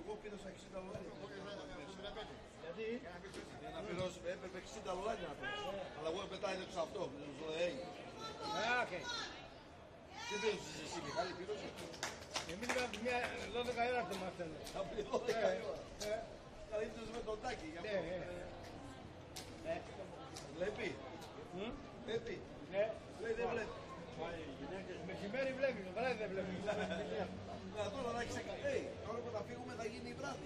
Εγώ πήδωσα 60 λουλάδια. Γιατί? Για να πηδώσει, έπρεπε 60 λουλάδια να πηδώσει. Αλλά εγώ πετάει έξω αυτό, μου λέει. οκ. Τι πήδωσες εσύ, Μιχάλη, πήδωσες? Εμείς είχαμε μια 12 ώρα το μαθαίνω. Θα πει 12 ώρα. Θα ήρθες με τον Τάκη, γι' αυτό. Βλέπει. Βλέπει. Λέει δεν βλέπει. Μεσημέρι βλέπει, το βράδυ δεν βλέπει. Να τώρα να έχεις εκατέει. Τώρα που θα φύγουμε θα γίνει η βράδυ.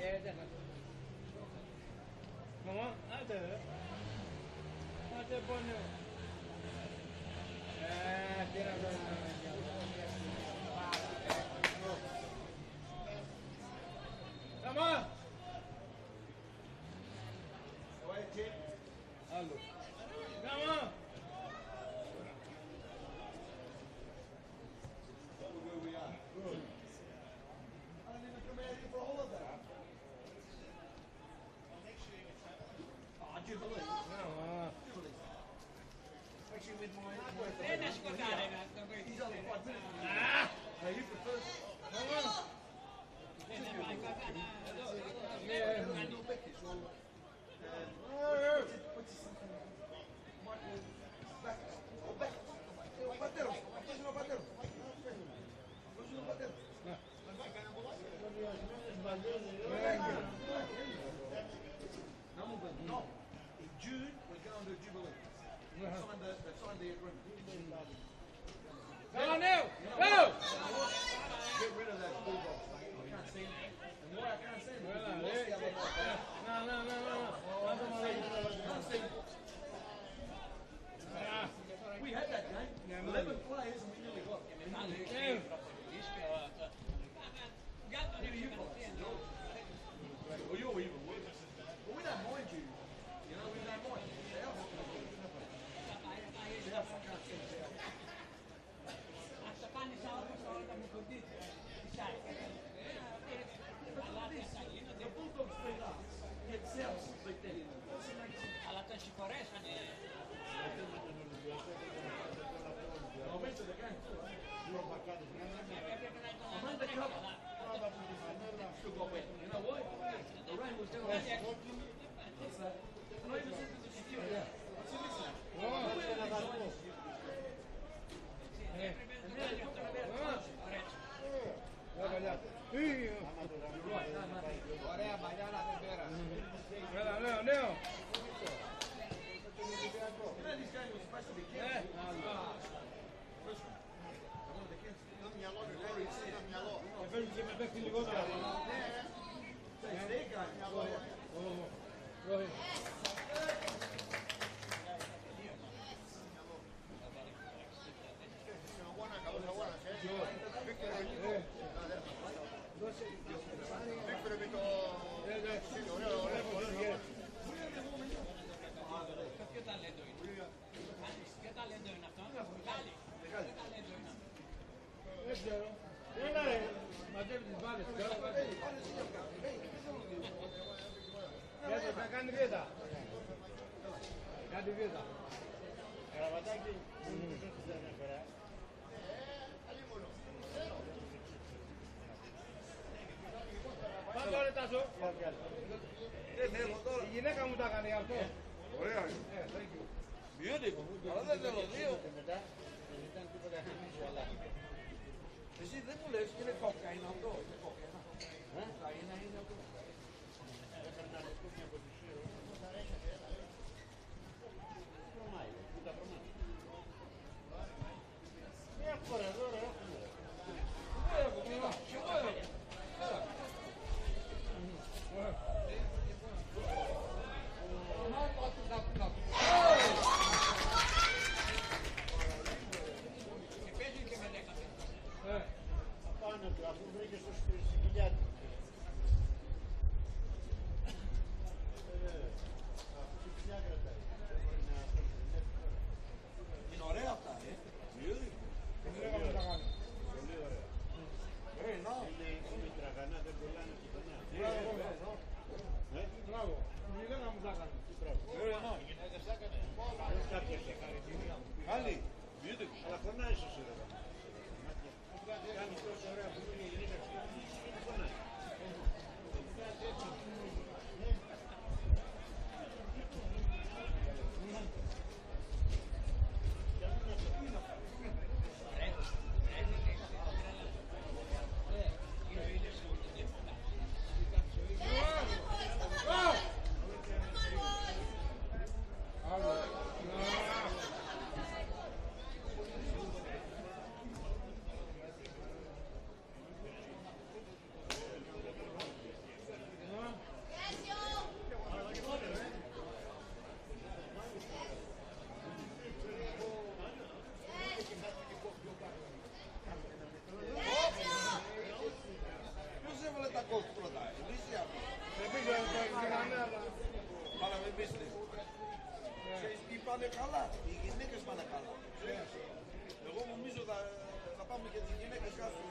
Μαμά, άντε ρε. Άντε πόνιο. Τι να κάνουμε. Μαμά. Άλλο. Μαμά. Where we are. Good. I didn't even come out here for a holiday. Oh, Jubilee. Jubilee. Actually, with my he's only 5 minutes. Now you prefer. No, in June we're going to Jubilee. They've signed the agreement. Go on now! Go! Get rid of that bulldogs. I can't stand it. And why I can't stand it? Because we lost the other night. Can't stand it. We had that game. 11 players and we nearly got it. Well, you're even worse. But we don't mind you. You know, we don't mind. It's ours. It's ours. I can't stand it. The bulldogs beat us. Yet South beat them. Αλλά τον συγχωρέσανε. I went to the game too. I'm undercover. Still got wet. You know why? The rain was down. What's that? And I even said to the security, I said, listen, Ωραία μπαλιάρα δεν πέρασε. Έλα, νέο, νέο. you know this game was supposed to be cancelled. First one. I wanted to cancel it. Φέρνει και με παίχτη λιγότερα. So it's their game. Ποιο ταλέντο είναι. Ποιο ταλέντο είναι αυτό. Μεγάλη. Ποιο ταλέντο είναι. Δεν ξέρω. Έλα ρε. Μαζεύει τις μπάλες. Θα κάνει βίδα. Κάνει βίδα. Καραβατάκι. Πάμε τώρα Τάσο. Η γυναίκα μου τα έκανε αυτό. Ωραία. Beautiful. Αλλά δεν θέλω δύο. Εσύ δεν μου λες και είναι κόκα, είναι αυτό. Είναι κόκα, είναι αυτό. Μια φορά εδώ ρε έχουμε. Και παίζουν και με 10. Απάνω του, αφού βρήκε στο σκυλιά του. Αυτή τη μια κρατάει. Είναι ωραία αυτά, Beautiful. Δεν λέγαμε τα κάνει. Πολύ ωραία. Very nice. Είναι τραγανά, δεν κολλάνε πουθενά. Μπράβο. Η γυναίκα μου τα έκανε. Very nice. Κάποιες έκανε. Άλλη. Beautiful. Αλλά φωνάζει στο σύνολο. Κάνει τόσο ωραία που είναι η γυναίκα σου. Φωνάζει. Ξέρεις τι πάνε καλά, οι γυναίκες πάνε καλά. Εγώ νομίζω θα πάμε και τις γυναίκες κάτω.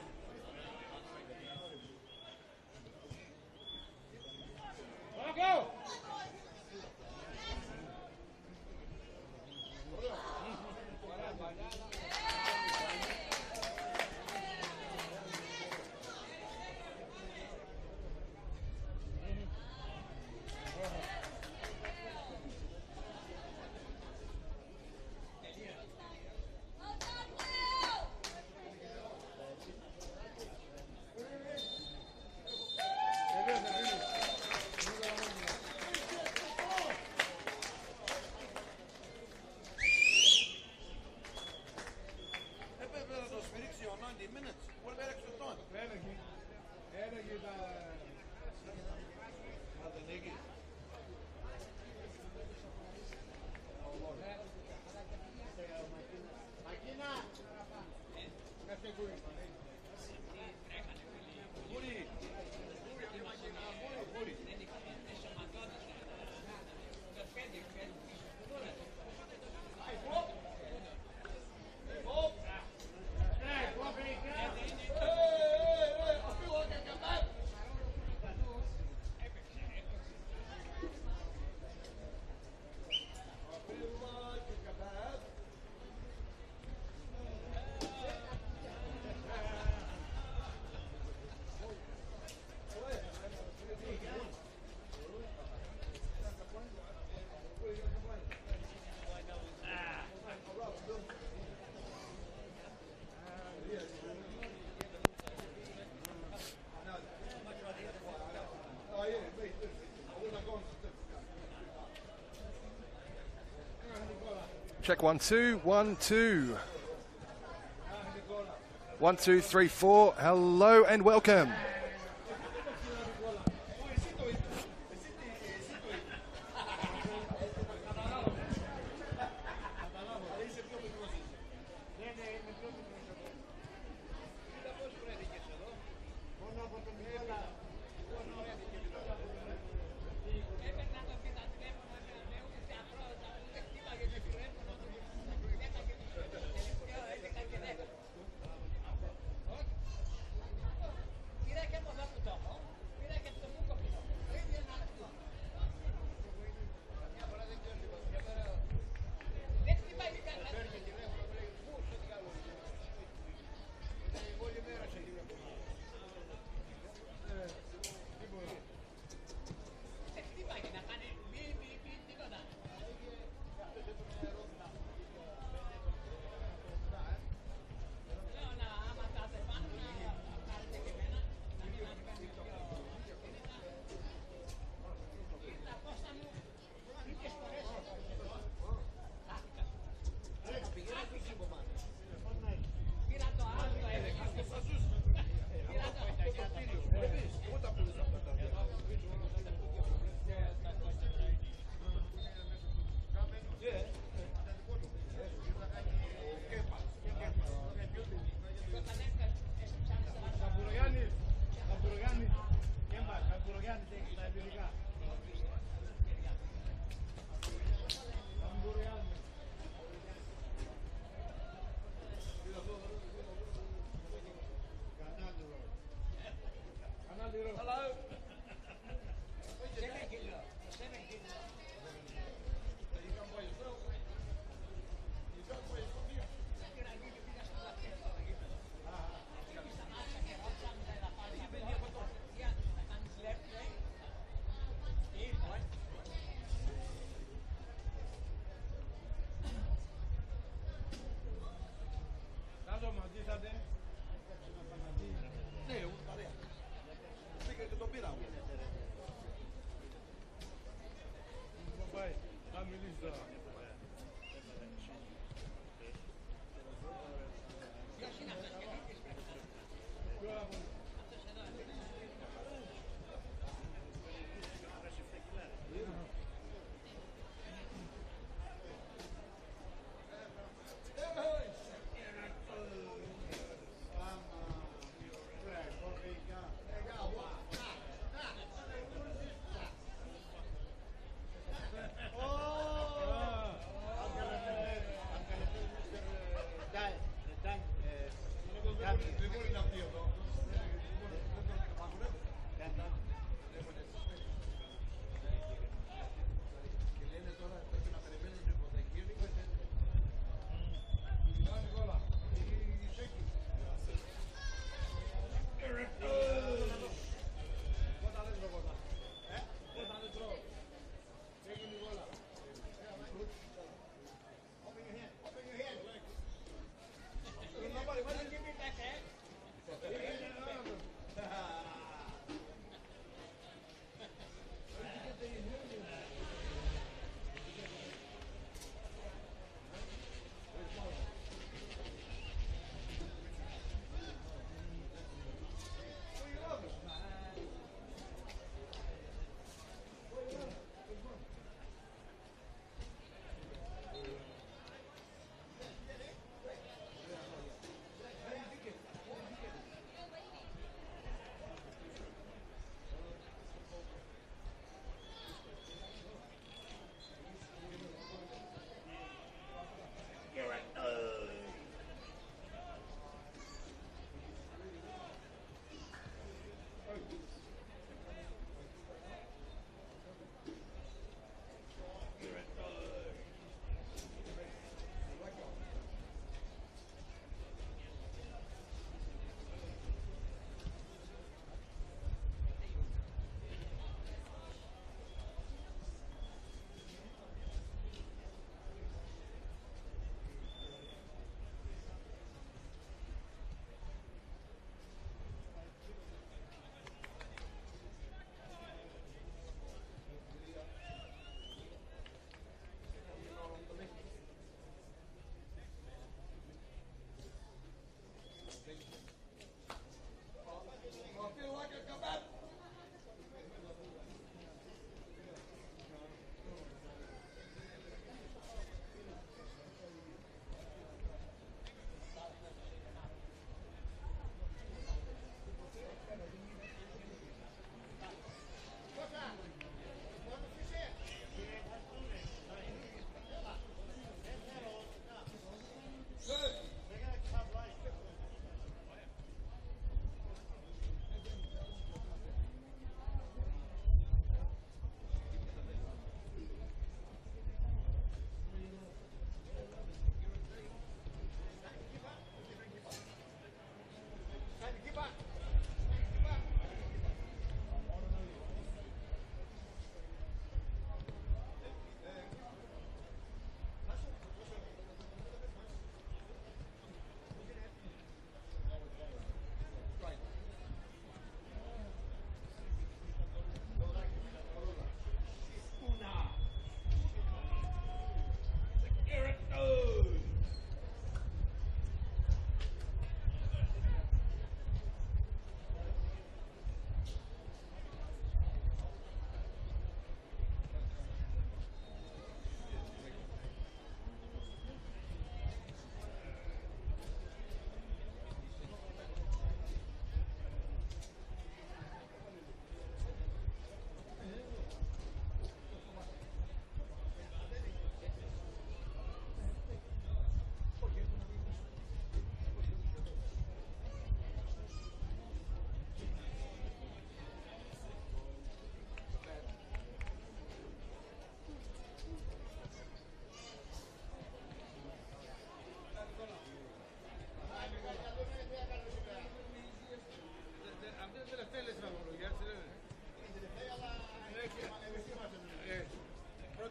Check 1 2 1 2 1 2 3 4. Hello and welcome.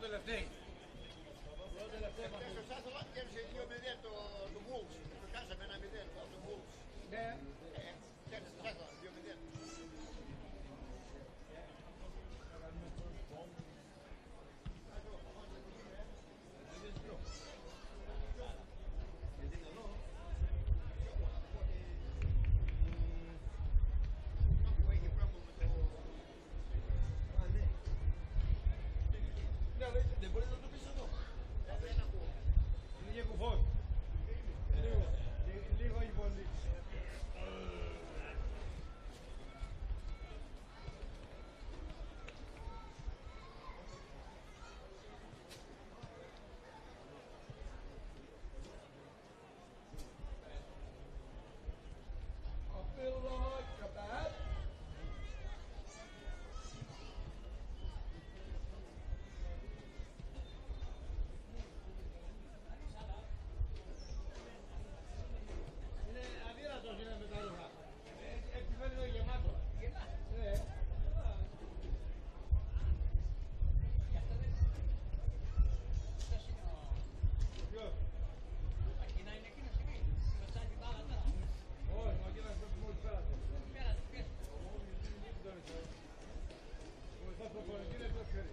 τελευταίοι. Στο Σάθολα κέρδισε 2-0 το Wolves. Το χάσαμε 1-0 το Wolves. Ναι. Κέρδισε το Σάθολα 2-0. Δεν μπορείς να το πεις εδώ. Είναι και κουφός. Λίγο ή πολύ. I feel like a bat. Είναι αδύνατος είναι με τα ρούχα. Έτσι φαίνεται γεμάτο. Ναι. Ποιος? Όχι, μα εκείνας πρέπει μόλις πέρασε. Ο βοηθός προπονητή είναι το ξέρει.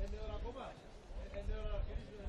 Είναι ώρα ακόμα. Είναι ώρα να αρχίσουμε.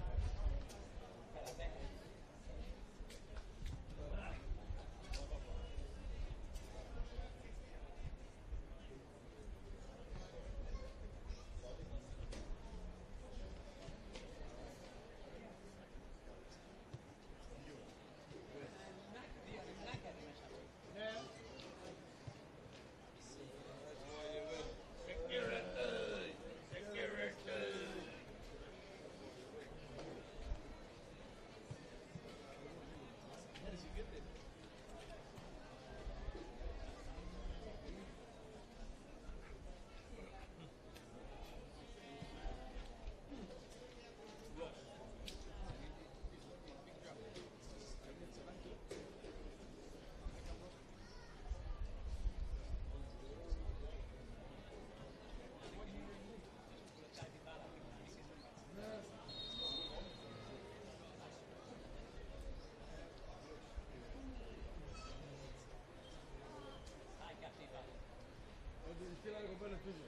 Ότι στείλανε κοπέλες πίσω.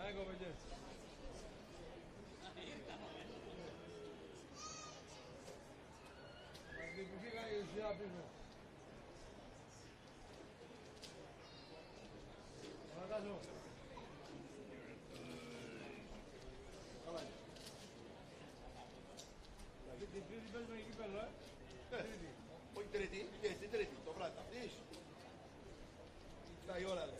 Άι κοπελιές. Αυτή που φύγανε η ουσία πίσω. Φαντάζω. Καλά είναι. Την τρίτη παίζουμε εκεί πέρα, Τρίτη. Όχι τρίτη, τρίτη, το βράδυ. Θα πεις. Τα η ώρα λέει.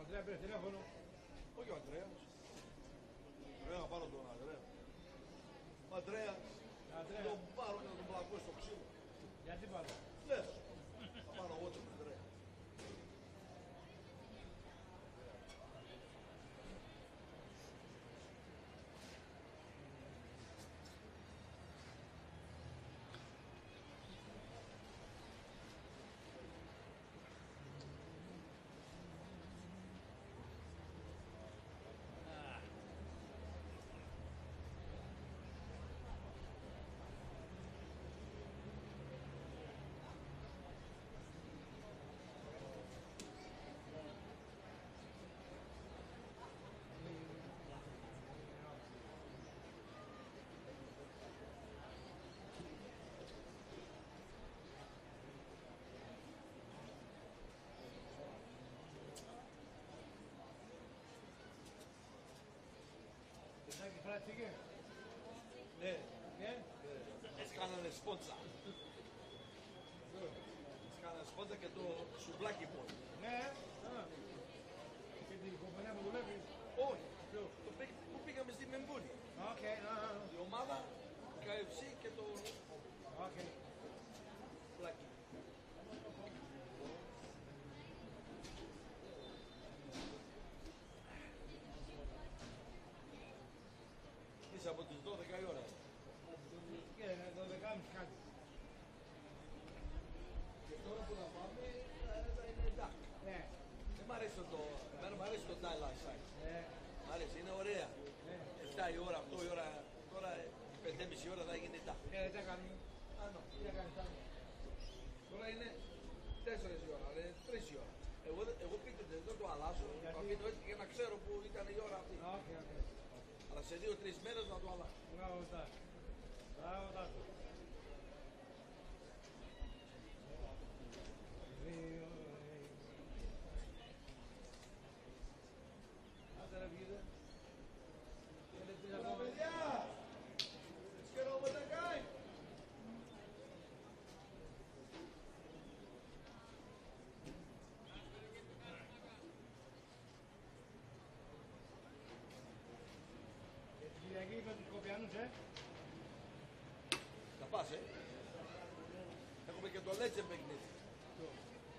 Andrea πήρε τηλέφωνο. Όχι ο Αντρέας. Πρέπει να πάρω τον Αντρέα. Ο Αντρέας. Τον πάρω και να τον πλακώ στο ξύλο. Γιατί πάρω. Λες. Θα πάρω εγώ τον Αντρέα. έφυγε. Ναι, Ναι. έτσι κάνανε σπόντσα. Έτσι κάνανε σπόντσα και το σουβλάκι μου. Ναι. Και την κομπανιά που δουλεύει. Όχι, που πήγαμε στη Μεμβούνη. Οκ, Η ομάδα, KFC και το οκ. σουβλάκι. Είσαι από τις 12 η ώρα. Και το 10.30 κάτι. Και τώρα που θα πάμε θα είναι εντάξει. Ναι. Δεν μ' αρέσει εμένα μ' αρέσει το Thailand site. Μ' αρέσει, είναι ωραία. 7 η ώρα, 8 η ώρα, τώρα 5.30 η ώρα θα γίνει εντάξει. Τι θα κάνουμε. Τι θα κάνεις άλλο. Τώρα είναι 4 η ώρα, είναι 3 η ώρα. Εγώ πείτε δεν το αλλάζω, το αφήνω έτσι για να ξέρω που ήταν η ώρα αυτή. Οκ. Αλλά σε 2-3 μέρες να το αλλάξω. Μπράβο, Τάσο. Μπράβο, Τάσο. Άντε ρε βγείτε. Έλα παιδιά! Let's get over the game! Κυριακή με τους Κοπιανούς, Θα πας, Έχουμε και το Legend παιχνίδι.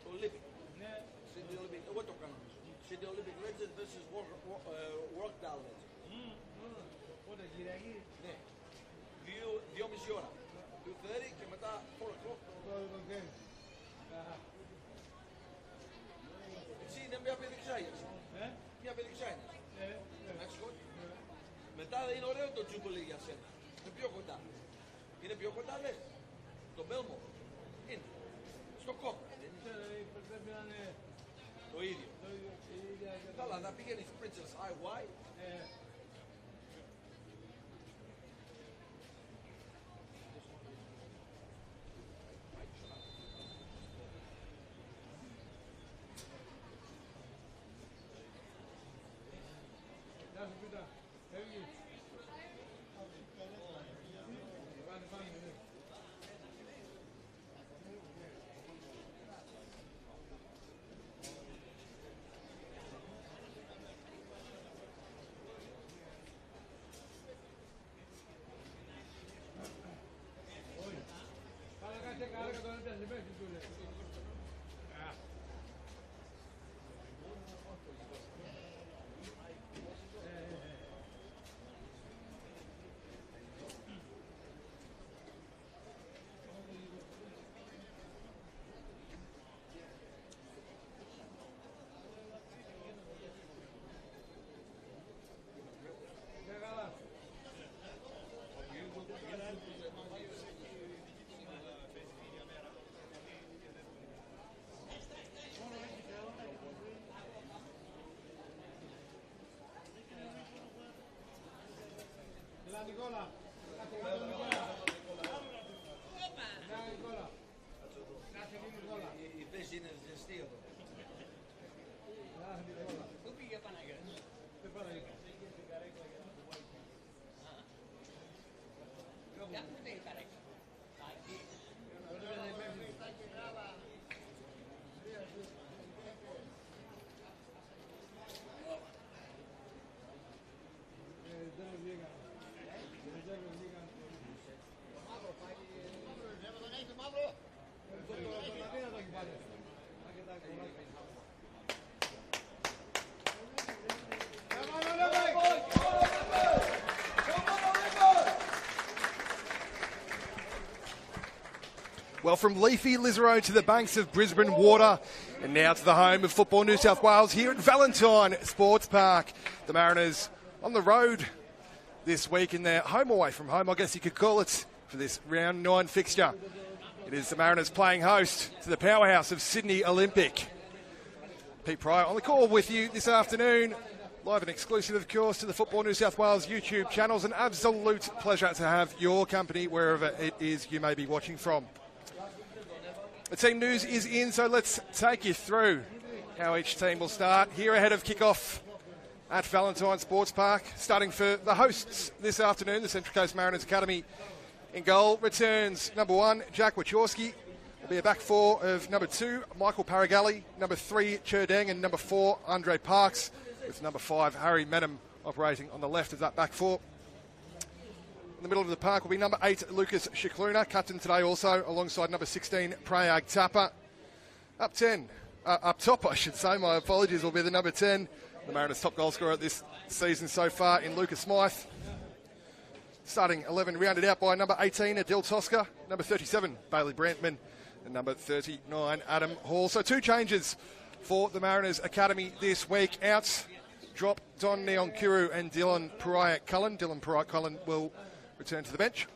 Το Olympic. Ναι. Sydney Olympic. Εγώ το κάνω. Sydney Olympic Legend vs. Workdown Legend. Πότε, Κυριακή. Ναι. 2,5 ώρα. 2:30 και μετά 4 o'clock. Το game. Έτσι είναι μια πηδηξιά. Μια πηδηξιά είναι. Μεξικό. Μετά είναι ωραίο το Jubilee για σένα. Είναι πιο κοντά. Είναι πιο κοντά, λες. Το Belmont. Είναι. Στο κόμμα. Πρέπει να είναι Το ίδιο. το ίδιο. Καλά, να πήγαινε Princess IY. Γεια σου, Πίτα. Φεύγεις. Πάμε, ναι. Όχι. Πάμε κάτσε καλά και τον έπιασε πέφτει του λέει. Για καλά. Έλα, Νικόλα. Κάτσε κάτω, Νικόλα. Έλα, Νικόλα. Κάτσε εκεί, Νικόλα. Η θέση είναι ζεστή εδώ. Έλα, Νικόλα. Πού πήγε Παναγιώτη. Δεν παραγγείλω. Για πού δεν παρέκει. Εκεί. Δεν με βγήκαν. Δεν με βγήκαν. Τον Αντίνα το έχει πάρει. Να κοιτάξει. Well, from leafy Lisarow to the banks of Brisbane water, and now to the home of Football New South Wales here at Valentine Sports Park. The Mariners on the road this week in their home away from home, I guess you could call it, for this round 9 fixture. It is the Mariners playing host to the powerhouse of Sydney Olympic. Pete Pryor on the call with you this afternoon. Live and exclusive, of course, to the Football New South Wales YouTube channels. An absolute pleasure to have your company wherever it is you may be watching from. The team news is in, so let's take you through how each team will start here ahead of kickoff at Valentine Sports Park. Starting for the hosts this afternoon, the Central Coast Mariners Academy. In goal returns number 1, Jack Wachorski. Will be a back 4 of number 2, Michael Paragalli, number 3, Cherdang, and number 4, Andre Parks, with number 5, Harry Menham, operating on the left of that back 4. In the middle of the park will be number 8, Lucas Shikluna, captain today also, alongside number 16, Prayag Tapper. Up top, I should say, my apologies, will be the number 10, the Mariners' top goal scorer this season so far in Lucas Smythe. Starting 11 rounded out by number 18, Adil Tosca, number 37, Bailey Brantman, and number 39, Adam Hall. So 2 changes for the Mariners Academy this week. Out, drop Don Neonkuru and Dylan Pariah-Cullen. Dylan Pariah-Cullen will return to the bench.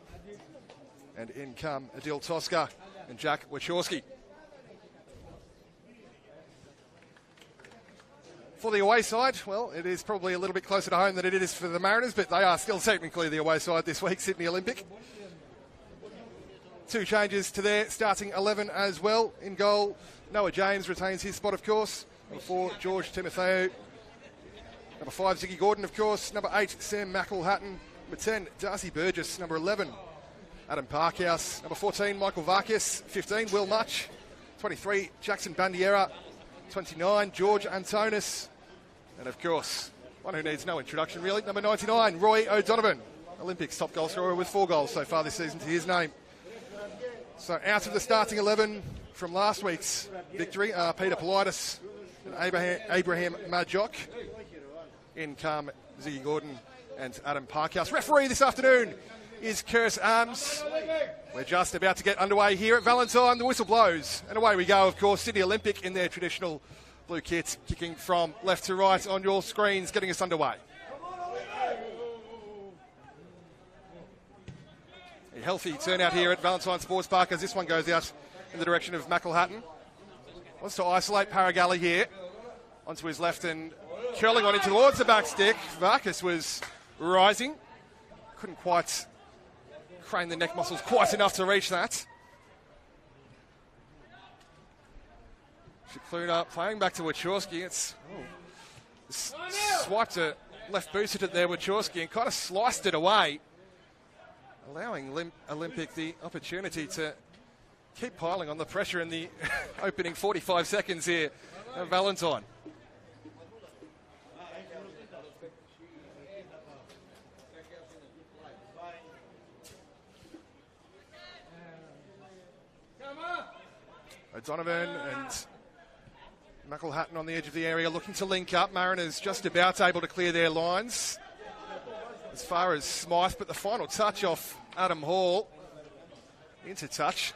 And in come Adil Tosca and Jack Wachorski. For the away side, well, it is probably a little bit closer to home than it is for the Mariners, but they are still technically the away side this week, Sydney Olympic. 2 changes to their starting 11 as well. In goal, Noah James retains his spot, of course. Number 4, George Timotheo. Number 5, Ziggy Gordon, of course. Number 8, Sam McElhatton. Number 10, Darcy Burgess. Number 11, Adam Parkhouse. Number 14, Michael Varkas. 15, Will Much. 23, Jackson Bandiera. 29, George Antonis. And of course, one who needs no introduction really, number 99, Roy O'Donovan. Olympics top goal scorer with 4 goals so far this season to his name. So out of the starting 11 from last week's victory are Peter Politis and Abraham Majok. In come Ziggy Gordon and Adam Parkhouse. Referee this afternoon is Curse Arms. We're just about to get underway here at Valentine. The whistle blows, and away we go, of course. Sydney Olympic in their traditional blue kits, kicking from left to right on your screens, getting us underway. A healthy turnout here at Valentine Sports Park as this one goes out in the direction of McElhatton. Wants to isolate Paragalli here. Onto his left and curling on in towards the back stick. Varkas was rising. Couldn't quite crane the neck muscles quite enough to reach that. Shikluna playing back to Wachorski. It's swiped a left boot at it there, Wachorski, and kind of sliced it away, allowing Olympic the opportunity to keep piling on the pressure in the opening 45 seconds here at Valentine. O'Donovan and McElhatton on the edge of the area looking to link up. Mariners just about able to clear their lines as far as Smythe, but the final touch off Adam Hall. Into touch.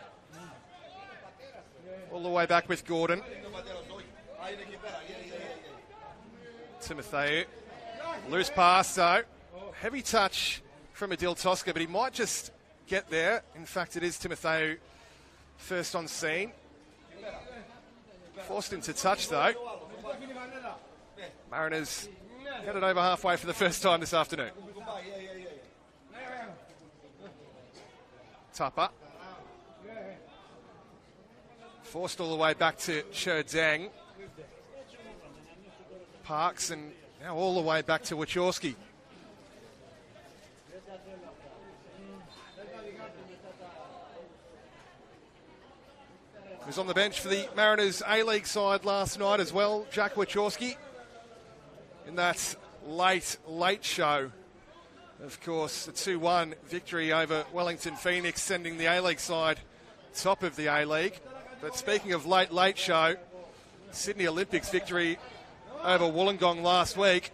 All the way back with Gordon. Timotheo. Loose pass though. Heavy touch from Adil Tosca, but he might just get there. In fact, it is Timotheo first on scene. Forced into touch though. Mariners headed over halfway for the first time this afternoon. Tapper. Forced all the way back to Cherdang. Parks, and now all the way back to Wachorski. He was on the bench for the Mariners A-League side last night as well, Jack Wachorski, in that late show. Of course, the 2-1 victory over Wellington Phoenix, sending the A-League side top of the A-League. But speaking of late show, Sydney Olympics victory over Wollongong last week,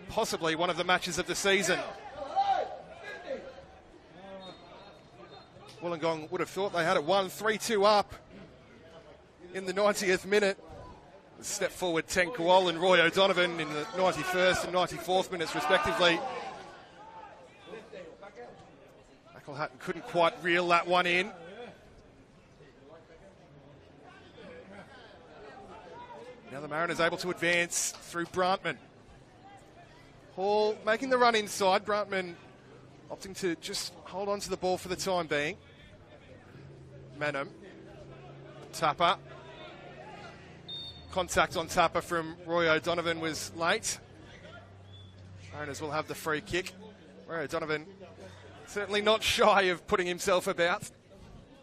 possibly one of the matches of the season. Wollongong would have thought they had it won 3-2 up in the 90th minute. Step forward Ten Kuol and Roy O'Donovan in the 91st and 94th minutes respectively. McElhatton couldn't quite reel that one in. Now the Mariners able to advance through Brantman. Hall making the run inside. Brantman opting to just hold on to the ball for the time being. Menham. Tapper. contact on Tapper from Roy O'Donovan was late. Mariners will have the free kick. Roy O'Donovan certainly not shy of putting himself about.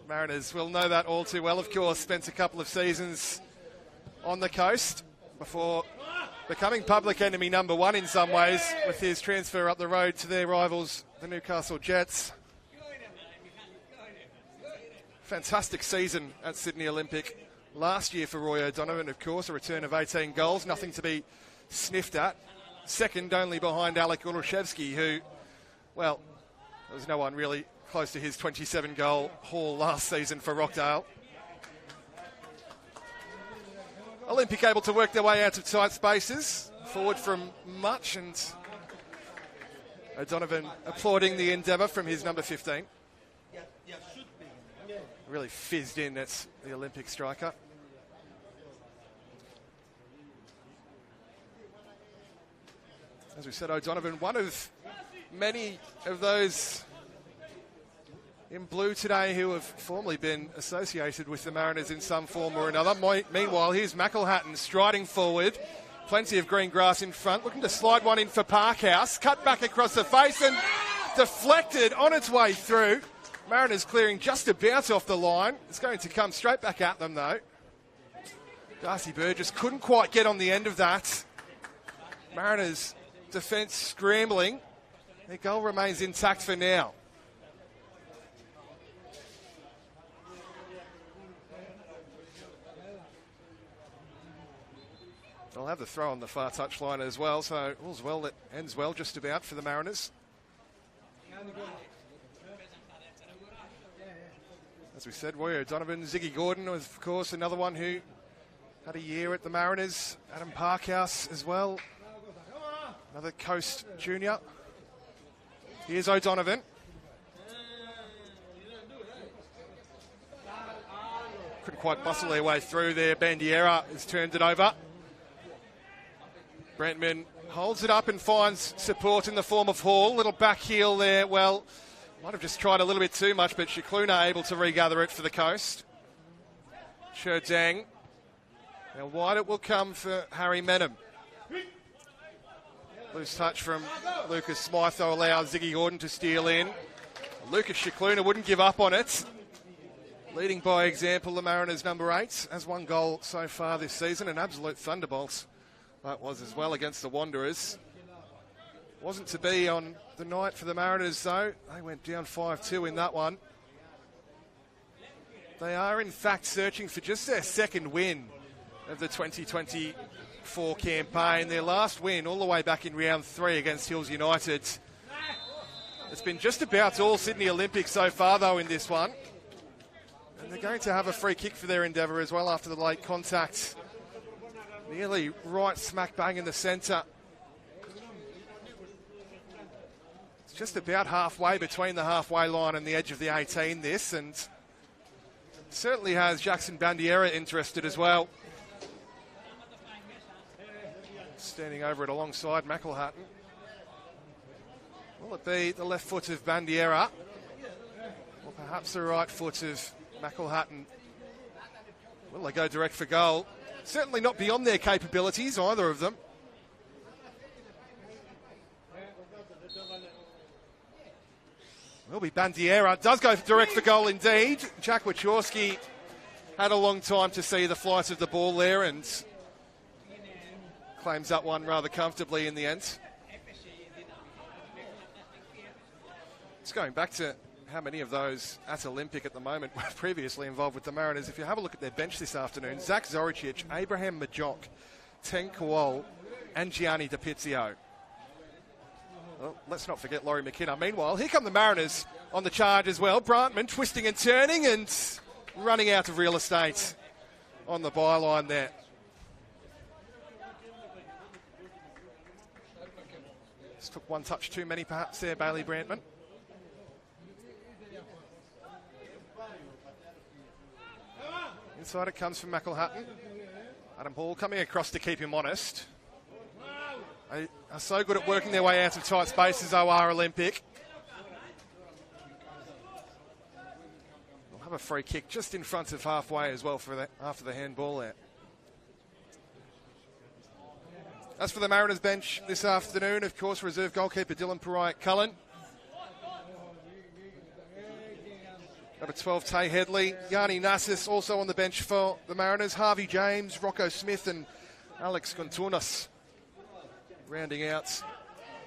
Mariners will know that all too well, of course. Spent a couple of seasons on the coast before becoming public enemy number one in some ways with his transfer up the road to their rivals, the Newcastle Jets. Fantastic season at Sydney Olympic last year for Roy O'Donovan, of course, a return of 18 goals, nothing to be sniffed at. Second only behind Alec Ulushevsky, who, well, there was no one really close to his 27-goal haul last season for Rockdale. Olympic able to work their way out of tight spaces, forward from much, and O'Donovan applauding the endeavour from his number 15. Really fizzed in at the Olympic striker. As we said, O'Donovan, one of many of those in blue today who have formerly been associated with the Mariners in some form or another. Meanwhile, here's McElhatton striding forward. Plenty of green grass in front, looking to slide one in for Parkhouse. Cut back across the face and deflected on its way through. Mariners clearing just about off the line. It's going to come straight back at them, though. Darcy Burgess couldn't quite get on the end of that. Mariners defence scrambling. Their goal remains intact for now. They'll have the throw on the far touchline as well, so all's well that ends well just about for the Mariners. As we said, Roy O'Donovan, Ziggy Gordon was, of course, another one who had a year at the Mariners. Adam Parkhouse as well. Another Coast junior. Here's O'Donovan. Couldn't quite bustle their way through there. Bandiera has turned it over. Brentman holds it up and finds support in the form of Hall. Little back heel there. Well, might have just tried a little bit too much, but Shikluna able to regather it for the Coast. Cherdang. Now wide it will come for Harry Menham. Loose touch from Lucas Smythe, though, allows Ziggy Gordon to steal in. Lucas Shikluna wouldn't give up on it. Leading by example, the Mariners number 8 has one goal so far this season, an absolute thunderbolt. That was as well against the Wanderers. Wasn't to be on the night for the Mariners, though. They went down 5-2 in that one. They are, in fact, searching for just their second win of the 2024 campaign. Their last win all the way back in round 3 against Hills United. It's been just about all Sydney Olympics so far, though, in this one. And they're going to have a free kick for their endeavour as well after the late contact. Nearly right smack bang in the centre. It's just about halfway between the halfway line and the edge of the 18, this, and certainly has Jackson Bandiera interested as well. Standing over it alongside McElhatton. Will it be the left foot of Bandiera? Or perhaps the right foot of McElhatton? Will they go direct for goal? Certainly not beyond their capabilities, either of them. Will be Bandiera. Does go direct for goal indeed. Jack Wachorski had a long time to see the flight of the ball there and claims that one rather comfortably in the end. Just going back to how many of those at Olympic at the moment were previously involved with the Mariners. If you have a look at their bench this afternoon, Zach Zoricic, Abraham Majok, Ten Kowal and Gianni DiPizio. Well, let's not forget Laurie McKenna. Meanwhile, here come the Mariners on the charge as well. Brantman twisting and turning and running out of real estate on the byline there. Just took one touch too many perhaps there, Bailey Brantman. Inside it comes from McElhatton. Adam Hall coming across to keep him honest. They are so good at working their way out of tight spaces, though, are Olympic. We'll have a free kick just in front of halfway as well for that, after the handball there. As for the Mariners bench this afternoon, of course, reserve goalkeeper Dylan Pariah-Cullen. Number 12, Tay Headley. Yanni Nassis also on the bench for the Mariners. Harvey James, Rocco Smith and Alex Conturnas rounding out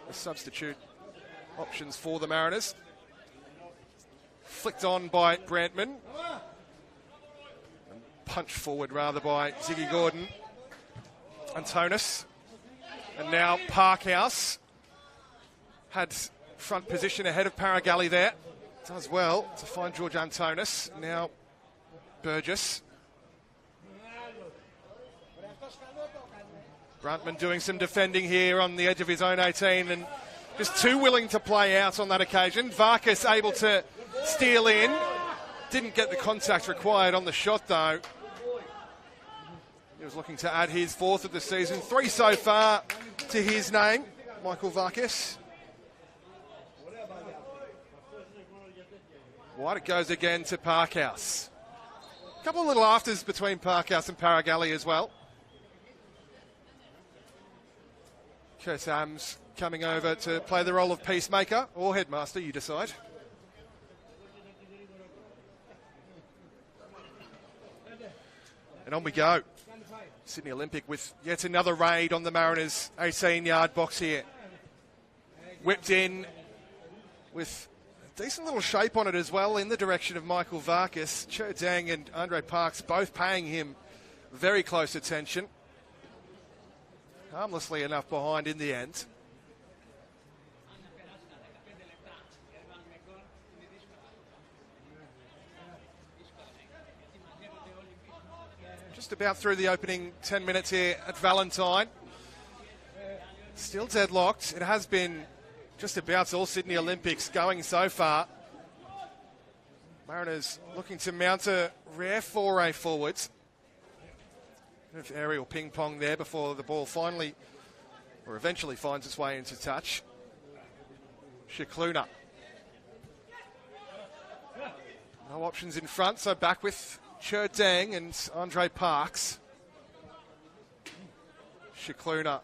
the substitute options for the Mariners. Flicked on by Brantman. And punched forward rather by Ziggy Gordon. Antonis. And now Parkhouse. Had front position ahead of Paragalli there. Does well to find George Antonis. Now Burgess. Brantman doing some defending here on the edge of his own 18 and just too willing to play out on that occasion. Varkas able to steal in. Didn't get the contact required on the shot though. He was looking to add his 4th of the season. 3 so far to his name, Michael Varkas. Wide it goes again to Parkhouse. A couple of little afters between Parkhouse and Paragalli as well. Kurt Ams coming over to play the role of peacemaker or headmaster, you decide. And on we go. Sydney Olympic with yet another raid on the Mariners' 18-yard box here. Whipped in with a decent little shape on it as well in the direction of Michael Varkas. Cho Dang and Andre Parks both paying him very close attention. Harmlessly enough behind in the end. Just about through the opening 10 minutes here at Valentine. Still deadlocked. It has been just about all Sydney Olympics going so far. Mariners looking to mount a rare foray forwards. Aerial ping pong there before the ball finally or eventually finds its way into touch. Shikluna. No options in front, so back with Cho Dang and Andre Parks. Shikluna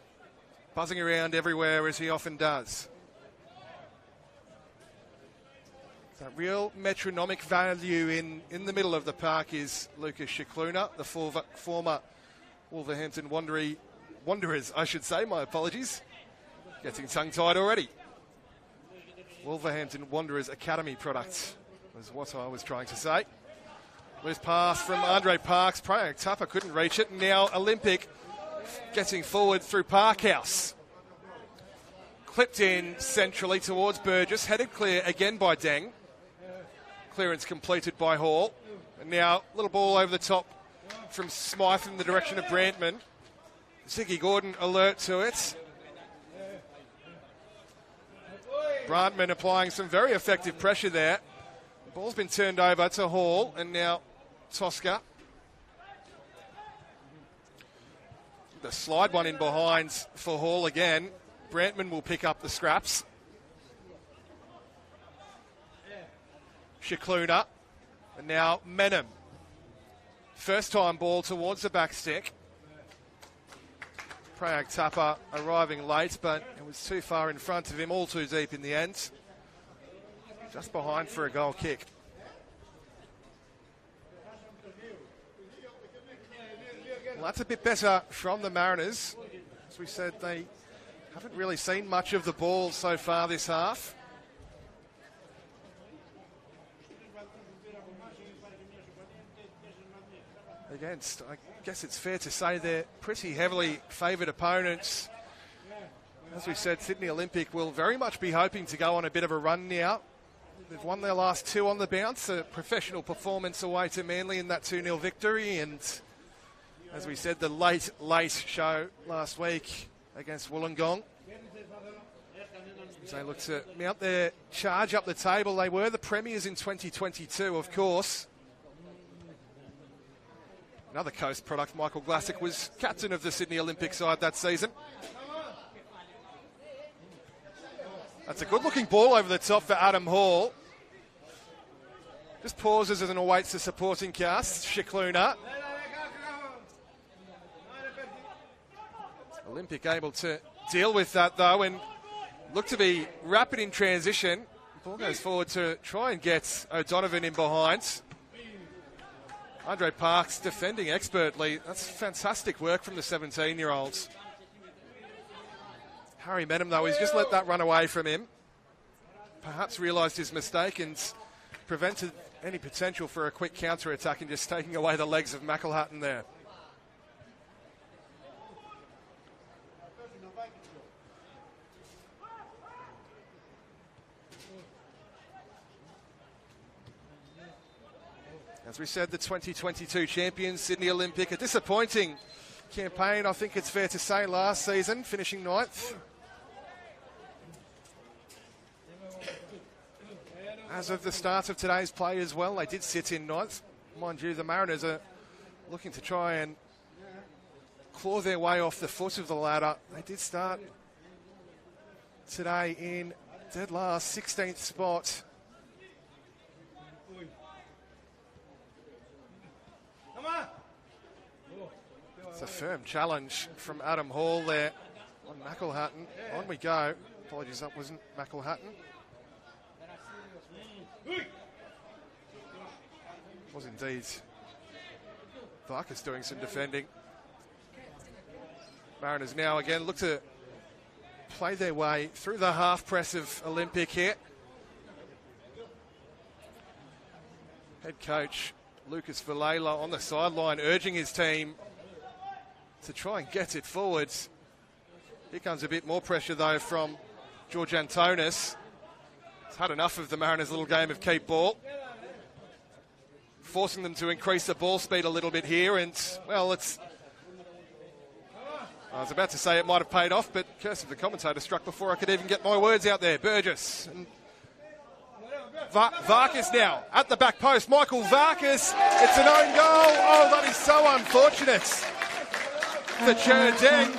buzzing around everywhere as he often does. That real metronomic value in the middle of the park is Lucas Shikluna, the former Wolverhampton Wanderers, I should say, my apologies. Getting tongue-tied already. Wolverhampton Wanderers Academy product was what I was trying to say. Loose pass from Andre Parks. Prayak Tapa couldn't reach it. Now Olympic getting forward through Parkhouse. Clipped in centrally towards Burgess. Headed clear again by Deng. Clearance completed by Hall. And now little ball over the top from Smythe in the direction of Brantman. Ziggy Gordon alert to it. Brantman applying some very effective pressure there. The ball's been turned over to Hall and now Tosca. The slide one in behind for Hall again. Brantman will pick up the scraps. Shikluna. And now Menem. First time ball towards the back stick. Prayak Tapa arriving late, but it was too far in front of him, all too deep in the end. Just behind for a goal kick. Well, that's a bit better from the Mariners. As we said, they haven't really seen much of the ball so far this half. Against, I guess it's fair to say, they're pretty heavily favoured opponents. As we said, Sydney Olympic will very much be hoping to go on a bit of a run now. They've won their last 2 on the bounce, a professional performance away to Manly in that 2-0 victory, and as we said, the late show last week against Wollongong. As they look to mount their charge up the table, they were the premiers in 2022, of course. Another Coast product, Michael Glassick, was captain of the Sydney Olympic side that season. That's a good-looking ball over the top for Adam Hall. Just pauses and awaits the supporting cast. Shikluna. Olympic able to deal with that though and look to be rapid in transition. Ball goes forward to try and get O'Donovan in behind. Andre Parks defending expertly. That's fantastic work from the 17-year-olds. Harry Menem though, he's just let that run away from him. Perhaps realised his mistake and prevented any potential for a quick counter-attack and just taking away the legs of McElhatton there. As we said, the 2022 champions, Sydney Olympic, a disappointing campaign, I think it's fair to say, last season, finishing 9th. As of the start of today's play as well, they did sit in 9th. Mind you, the Mariners are looking to try and claw their way off the foot of the ladder. They did start today in dead last, 16th spot. It's a firm challenge from Adam Hall there on McElhatton. On we go. Apologies, that wasn't McElhatton. Was indeed Varkas doing some defending. Mariners now again look to play their way through the half press of Olympic here. Head coach Lucas Villela on the sideline urging his team to try and get it forwards. Here comes a bit more pressure though from George Antonis. He's had enough of the Mariners' little game of keep ball. Forcing them to increase the ball speed a little bit here, and well, I was about to say it might have paid off, but curse of the commentator struck before I could even get my words out there. Burgess. And Varkas now at the back post. Michael Varkas. It's an own goal. Oh, that is so unfortunate for Cherdeng.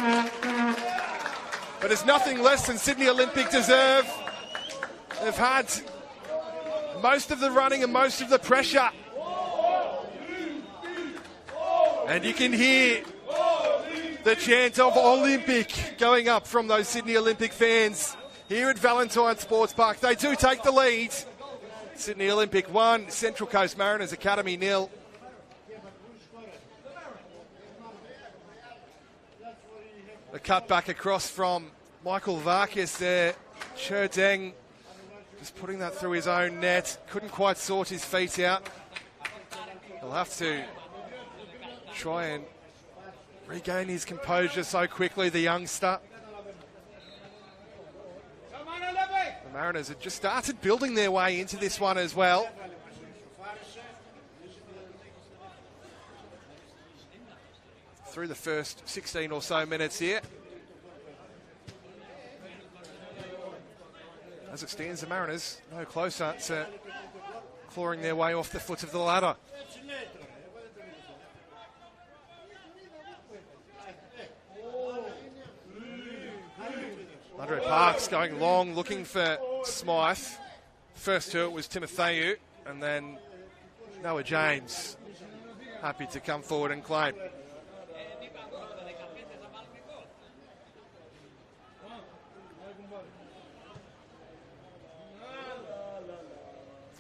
But it's nothing less than Sydney Olympic deserve. They've had most of the running and most of the pressure. And you can hear the chant of Olympic going up from those Sydney Olympic fans here at Valentine Sports Park. They do take the lead. Sydney Olympic 1, Central Coast Mariners Academy 0. The cut back across from Michael Varkas there. Cherdeng just putting that through his own net. Couldn't quite sort his feet out. He'll have to try and regain his composure so quickly, the youngster. The Mariners had just started building their way into this one as well. Through the first 16 or so minutes here. As it stands, the Mariners no closer to clawing their way off the foot of the ladder. Andre Parks going long, looking for Smythe. First to it was Timotheou, and then Noah James happy to come forward and claim.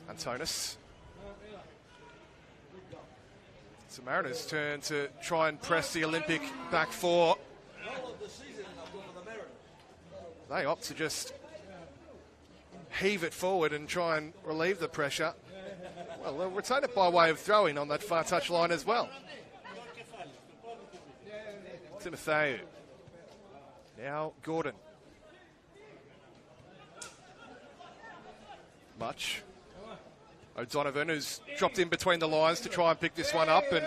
Antonis. It's the Mariners' turn to try and press the Olympic back four. They opt to just heave it forward and try and relieve the pressure. Well, they'll retain it by way of throwing on that far touch line as well. Timotheou. Now Gordon. Much. O'Donovan, who's dropped in between the lines to try and pick this one up, and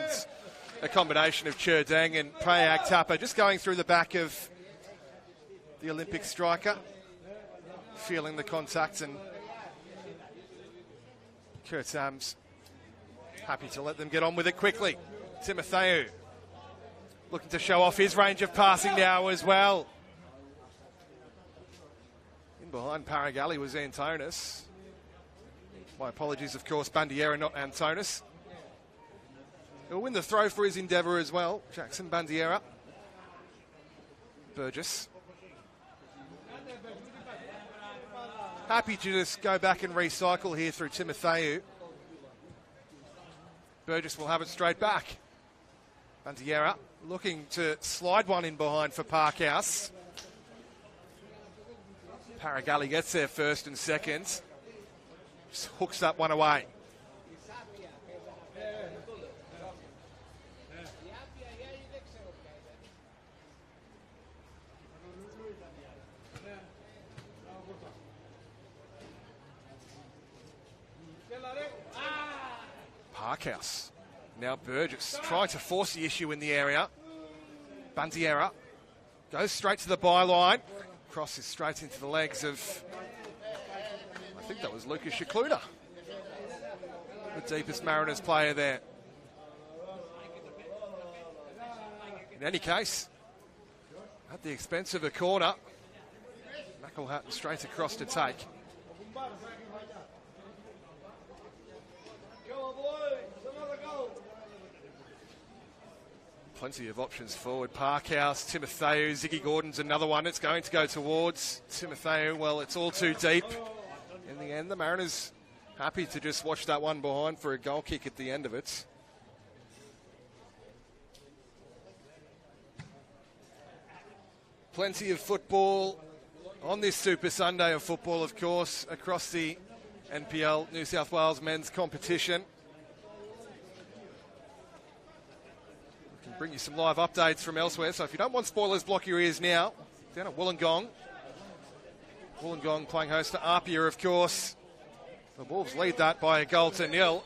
a combination of Cherdeng and Prayag Tapa just going through the back of the Olympic striker, feeling the contact, and Kurt Sams happy to let them get on with it quickly. Timotheou looking to show off his range of passing now as well. In behind Paragalli was Antonis. My apologies, of course, Bandiera, not Antonis. He'll win the throw for his endeavour as well, Jackson Bandiera. Burgess. Happy to just go back and recycle here through Timotheu. Burgess will have it straight back. Bandiera looking to slide one in behind for Parkhouse. Paragalli gets there first and second. Just hooks that one away. Parkhouse. Now Burgess trying to force the issue in the area. Bandiera goes straight to the byline. Crosses straight into the legs of, I think that was Lucas Shikluda, the deepest Mariners player there. In any case, at the expense of a corner, McElhatton straight across to take. Plenty of options forward. Parkhouse, Timotheu, Ziggy Gordon's another one. It's going to go towards Timotheu. Well, it's all too deep. In the end, the Mariners happy to just watch that one behind for a goal kick at the end of it. Plenty of football on this Super Sunday of football, of course, across the NPL New South Wales men's competition. Bring you some live updates from elsewhere. So if you don't want spoilers, block your ears now. Down at Wollongong. Wollongong playing host to Apia, of course. The Wolves lead that by 1-0.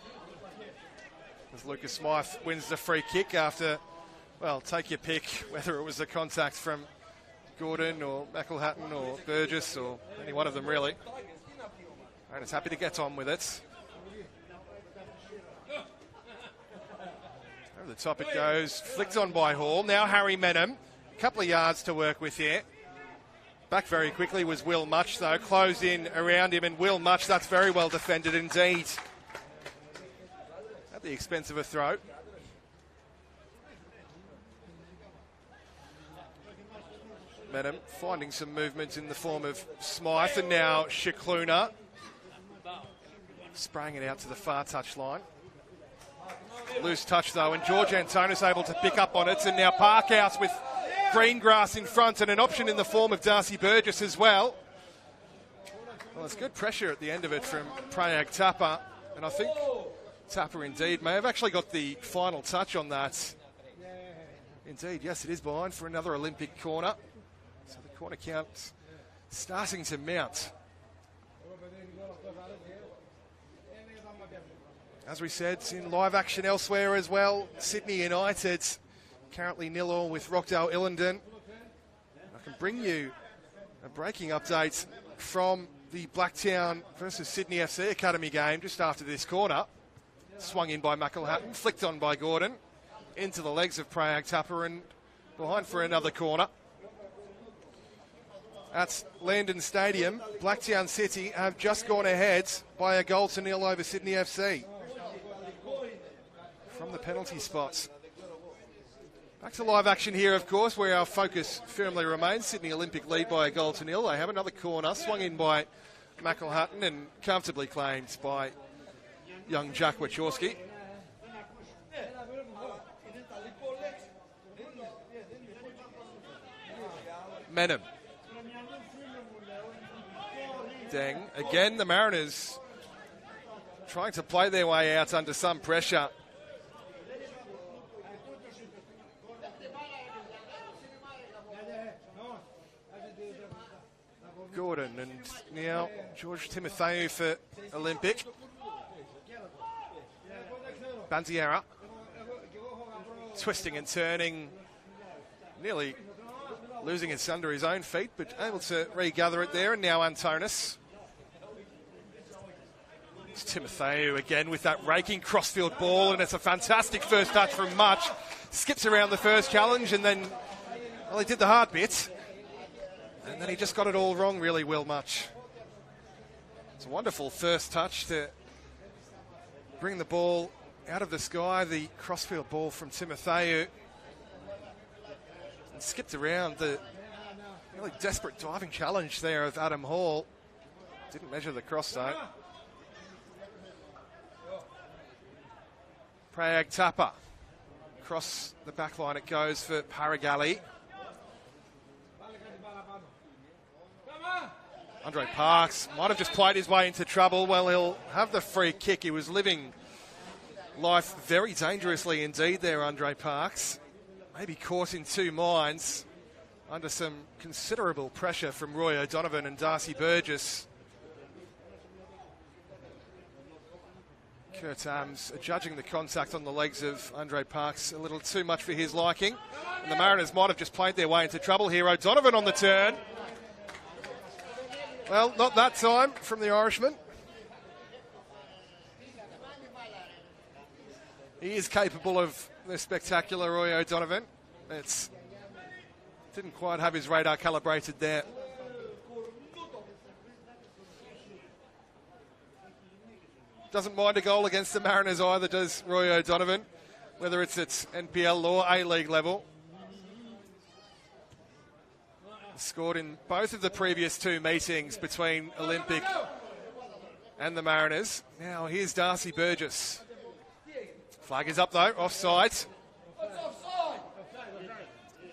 As Lucas Smythe wins the free kick after, well, take your pick, whether it was a contact from Gordon or McElhatton or Burgess or any one of them, really. And it's happy to get on with it. Over the top it goes, flicked on by Hall. Now Harry Menham, a couple of yards to work with here. Back very quickly was Will Much, though. Close in around him, and Will Much, that's very well defended indeed. At the expense of a throw. Menham finding some movement in the form of Smythe, and now Shikluna. Spraying it out to the far touch line. Loose touch, though, and George Antonis able to pick up on it. And now Parkhouse with Greengrass in front and an option in the form of Darcy Burgess as well. Well, it's good pressure at the end of it from Prayag Tapper. And I think Tapper indeed may have actually got the final touch on that. Indeed, yes, it is behind for another Olympic corner. So the corner count starting to mount. As we said, it's in live action elsewhere as well. Sydney United currently 0-0 with Rockdale Illendon. I can bring you a breaking update from the Blacktown versus Sydney FC Academy game just after this corner. Swung in by McElhatton, flicked on by Gordon, into the legs of Prayag Tapper and behind for another corner. At Landon Stadium, Blacktown City have just gone ahead by 1-0 over Sydney FC. From the penalty spots. Back to live action here, of course, where our focus firmly remains. Sydney Olympic lead by 1-0. They have another corner, swung in by McElhatton and comfortably claimed by young Jack Wachorski. Menham. Deng. Again, the Mariners trying to play their way out under some pressure. Gordon and now George Timotheu for Olympic. Bandiera twisting and turning, nearly losing it under his own feet, but able to regather it there. And now Antonis. It's Timotheu again with that raking crossfield ball, and it's a fantastic first touch from Much. Skips around the first challenge and then, well, he did the hard bit. And then he just got it all wrong, really, Will Much. It's a wonderful first touch to bring the ball out of the sky, the crossfield ball from Timotheu. And skipped around the Really desperate diving challenge there of Adam Hall. Didn't measure the cross though. Prayag Tapa. Across the back line it goes for Paragali. Andre Parks might have just played his way into trouble. Well, he'll have the free kick. He was living life very dangerously indeed there, Andre Parks. Maybe caught in two minds under some considerable pressure from Roy O'Donovan and Darcy Burgess. Kurt Ams judging the contact on the legs of Andre Parks a little too much for his liking. And the Mariners might have just played their way into trouble here. O'Donovan on the turn. Well, not that time from the Irishman. He is capable of the spectacular Roy O'Donovan. Didn't quite have his radar calibrated there. Doesn't mind a goal against the Mariners either, does Roy O'Donovan, whether it's at NPL or A-League level. Scored in both of the previous two meetings between Olympic and the Mariners. Now here's Darcy Burgess. Flag is up though, offside.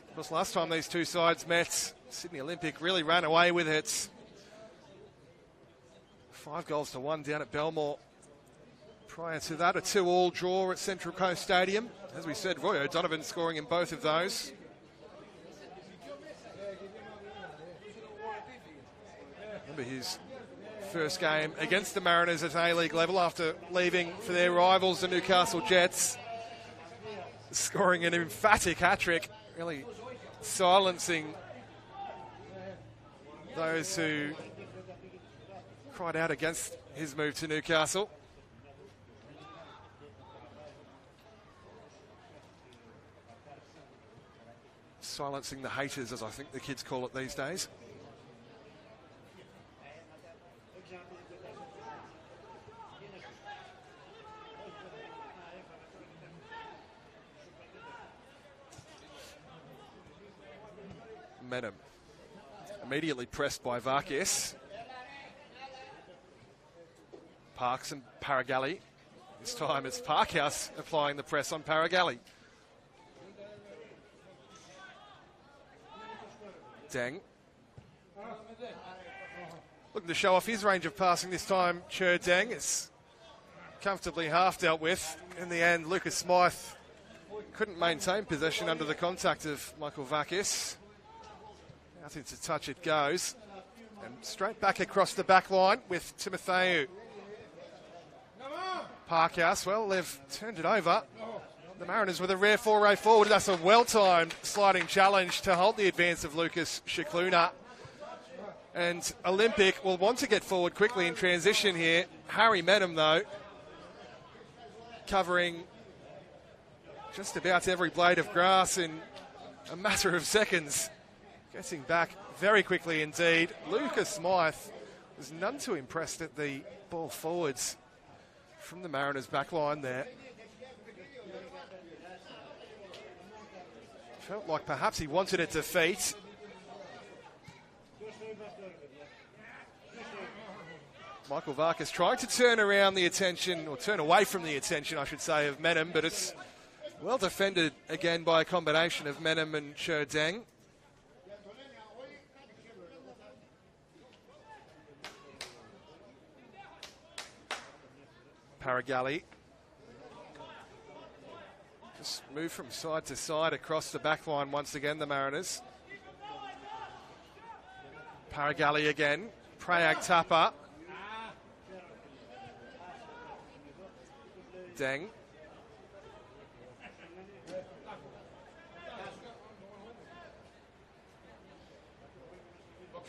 Of course, last time these two sides met, Sydney Olympic really ran away with it. 5-1 down at Belmore. Prior to that, a 2-2 draw at Central Coast Stadium. As we said, Roy O'Donovan scoring in both of those. Remember his first game against the Mariners at A-League level after leaving for their rivals, the Newcastle Jets. Scoring an emphatic hat-trick, really silencing those who cried out against his move to Newcastle. Silencing the haters, as I think the kids call it these days. Menem immediately pressed by Varkis. Parks and Paragali. This time it's Parkhouse applying the press on Paragali. Deng. Looking to show off his range of passing this time, Cher Deng. It's comfortably half dealt with. In the end, Lucas Smythe couldn't maintain possession under the contact of Michael Vakis. Nothing to touch, it goes. And straight back across the back line with Timotheu. Parkhouse, well, they've turned it over. The Mariners with a rare foray forward. That's a well-timed sliding challenge to halt the advance of Lucas Shikluna. And Olympic will want to get forward quickly in transition here. Harry Menem, though, covering just about every blade of grass in a matter of seconds. Getting back very quickly indeed. Lucas Smythe was none too impressed at the ball forwards from the Mariners' back line there. Felt like perhaps he wanted it to feet. Michael Varkis trying to turn around the attention, or turn away from the attention, I should say, of Menem, but it's well defended again by a combination of Menem and Cher Deng. Paragali. Just move from side to side across the back line once again, the Mariners. Paragali again. Prayag Tapa. Deng.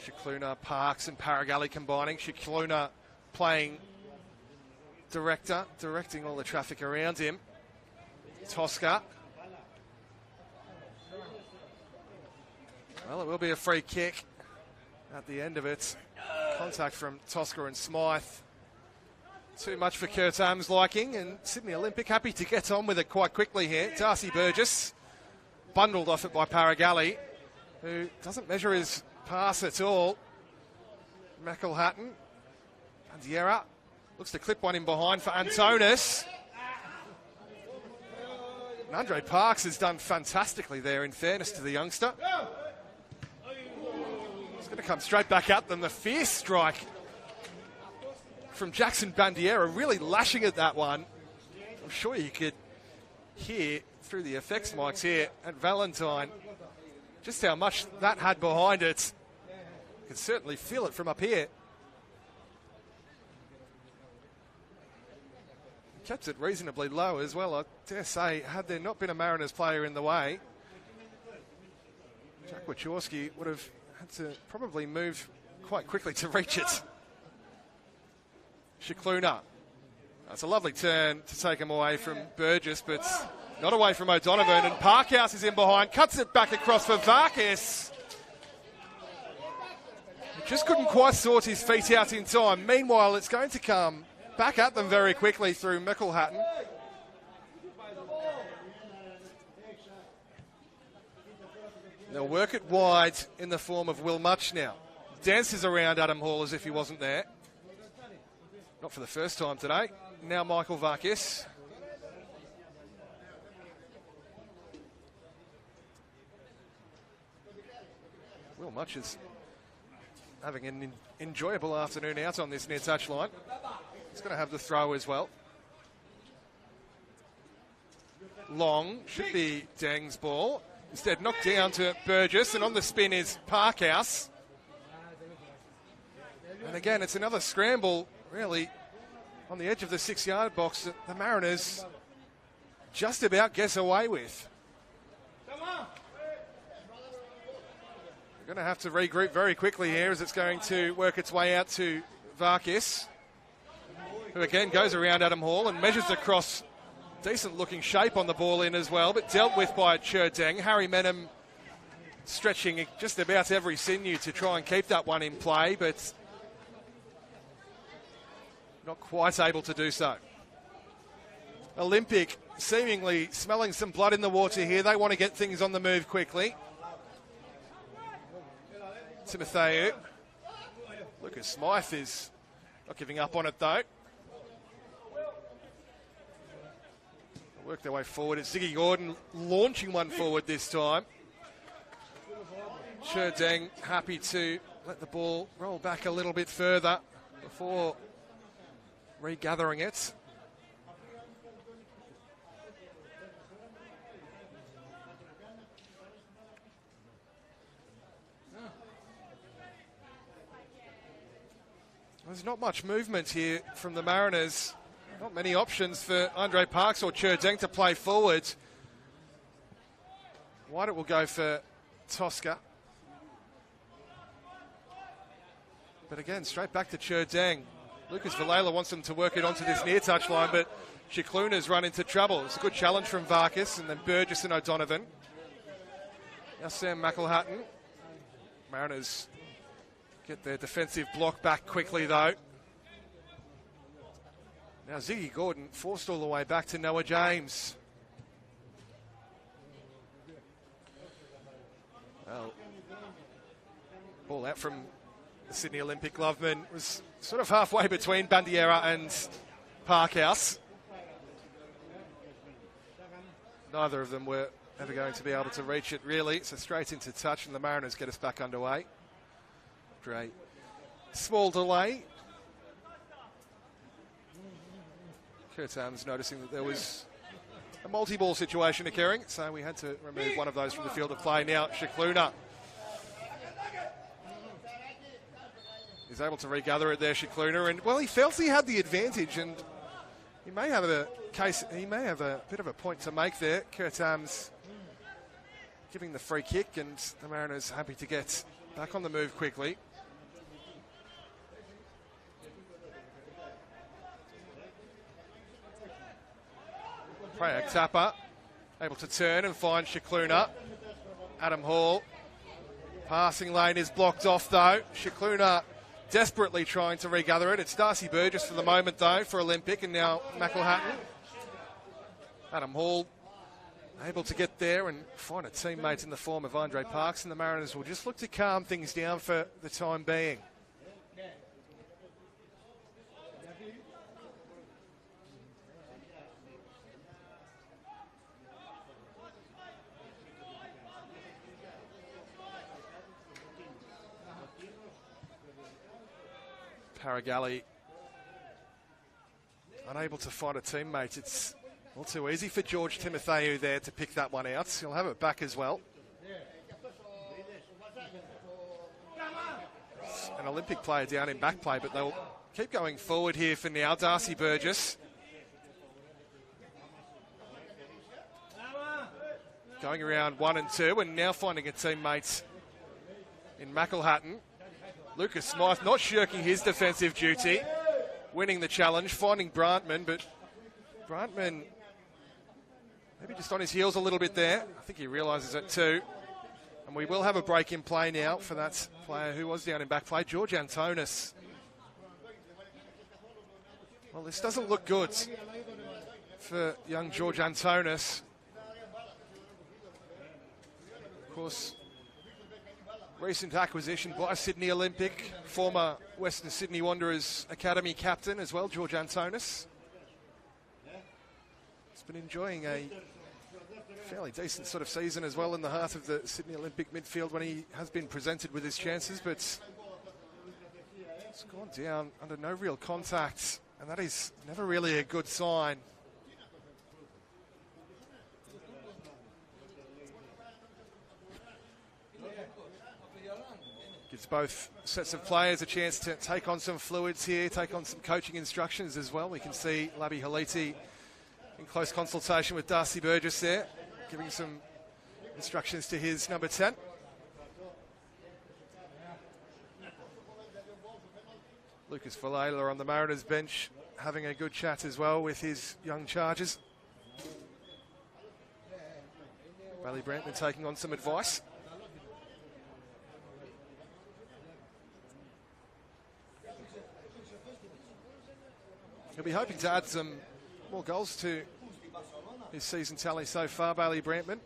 Shikluna, Parks and Paragali combining. Shikluna playing directing all the traffic around him. Tosca. Well, it will be a free kick at the end of it. Contact from Tosca and Smythe. Too much for Kurt Ams' liking, and Sydney Olympic happy to get on with it quite quickly here. Darcy Burgess bundled off it by Paragali, who doesn't measure his pass at all. McElhatton. Bandiera looks to clip one in behind for Antonis. And Andre Parks has done fantastically there, in fairness to the youngster. He's going to come straight back at them. The fierce strike from Jackson Bandiera, really lashing at that one. I'm sure you could hear through the effects mics here at Valentine just how much that had behind it. You can certainly feel it from up here. Kept it reasonably low as well, I dare say. Had there not been a Mariners player in the way, Jack Wachorski would have had to probably move quite quickly to reach it. Shikluna. That's a lovely turn to take him away from Burgess, but not away from O'Donovan. And Parkhouse is in behind, cuts it back across for Varkis. He just couldn't quite sort his feet out in time. Meanwhile, it's going to come back at them very quickly through McElhatton. They'll work it wide in the form of Will Much now. Dances around Adam Hall as if he wasn't there. Not for the first time today. Now Michael Varkis. Will Much is having an enjoyable afternoon out on this near touch line. He's going to have the throw as well. Long, should be Deng's ball. Instead knocked down to Burgess, and on the spin is Parkhouse. And again, it's another scramble, really, on the edge of the 6-yard box that the Mariners just about gets away with. They're going to have to regroup very quickly here as it's going to work its way out to Varkis, who again goes around Adam Hall and measures across. Decent looking shape on the ball in as well, but dealt with by Cher Deng. Harry Menem stretching just about every sinew to try and keep that one in play, but not quite able to do so. Olympic seemingly smelling some blood in the water here. They want to get things on the move quickly. Timotheu. Lucas Smythe is not giving up on it though. Work their way forward. It's Ziggy Gordon launching one forward this time. Cher Deng happy to let the ball roll back a little bit further before regathering it. There's not much movement here from the Mariners. Not many options for Andre Parks or Cher Deng to play forward. Wide it will go for Tosca. But again, straight back to Cher Deng. Lucas Villela wants them to work it onto this near touch line, but Shikluna's run into trouble. It's a good challenge from Varkis, and then Burgess and O'Donovan. Now Sam McElhatton. Mariners get their defensive block back quickly though. Now Ziggy Gordon forced all the way back to Noah James. Well, ball out from the Sydney Olympic Loveman was sort of halfway between Bandiera and Parkhouse. Neither of them were ever going to be able to reach it really, so straight into touch, and the Mariners get us back underway. Great. Small delay. Kurt Arms noticing that there was a multi-ball situation occurring, so we had to remove one of those from the field of play. Now Shikluna is able to regather it there, Shikluna, and well, he felt he had the advantage, and he may have a bit of a point to make there. Kurt Arms giving the free kick, and the Mariners happy to get back on the move quickly. Prayak Tapper able to turn and find Shikluna. Adam Hall. Passing lane is blocked off though. Shikluna desperately trying to regather it. It's Darcy Burgess for the moment though for Olympic, and now McElhatton. Adam Hall able to get there and find a teammate in the form of Andre Parks, and the Mariners will just look to calm things down for the time being. Paragalli unable to find a teammate. It's all too easy for George Timotheou there to pick that one out. He'll have it back as well. It's an Olympic player down in back play, but they'll keep going forward here for now. Darcy Burgess going around 1 and 2, and now finding a teammate in McElhatton. Lucas Smythe not shirking his defensive duty, winning the challenge, finding Brantman, but Brantman maybe just on his heels a little bit there. I think he realises it too. And we will have a break in play now for that player who was down in back play, George Antonis. Well, this doesn't look good for young George Antonis. Of course, recent acquisition by Sydney Olympic, former Western Sydney Wanderers Academy captain as well, George Antonis. He's been enjoying a fairly decent sort of season as well in the heart of the Sydney Olympic midfield when he has been presented with his chances, but it's gone down under no real contact, and that is never really a good sign. Gives both sets of players a chance to take on some fluids here, take on some coaching instructions as well. We can see Labi Haliti in close consultation with Darcy Burgess there, giving some instructions to his number 10. Lucas Vallela on the Mariners bench, having a good chat as well with his young charges. Bailey Brantman taking on some advice. He'll be hoping to add some more goals to his season tally so far, Bailey Brantman.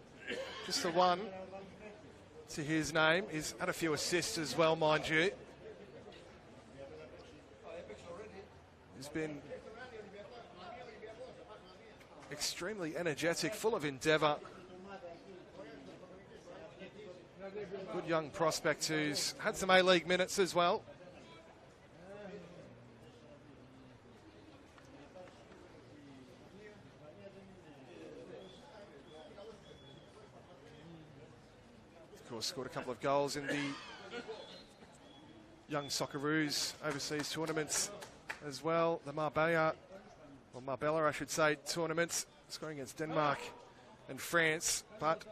Just the one to his name. He's had a few assists as well, mind you. He's been extremely energetic, full of endeavour. Good young prospect who's had some A-League minutes as well. Scored a couple of goals in the young Socceroos overseas tournaments as well. The Marbella, I should say, tournament, scoring against Denmark and France. But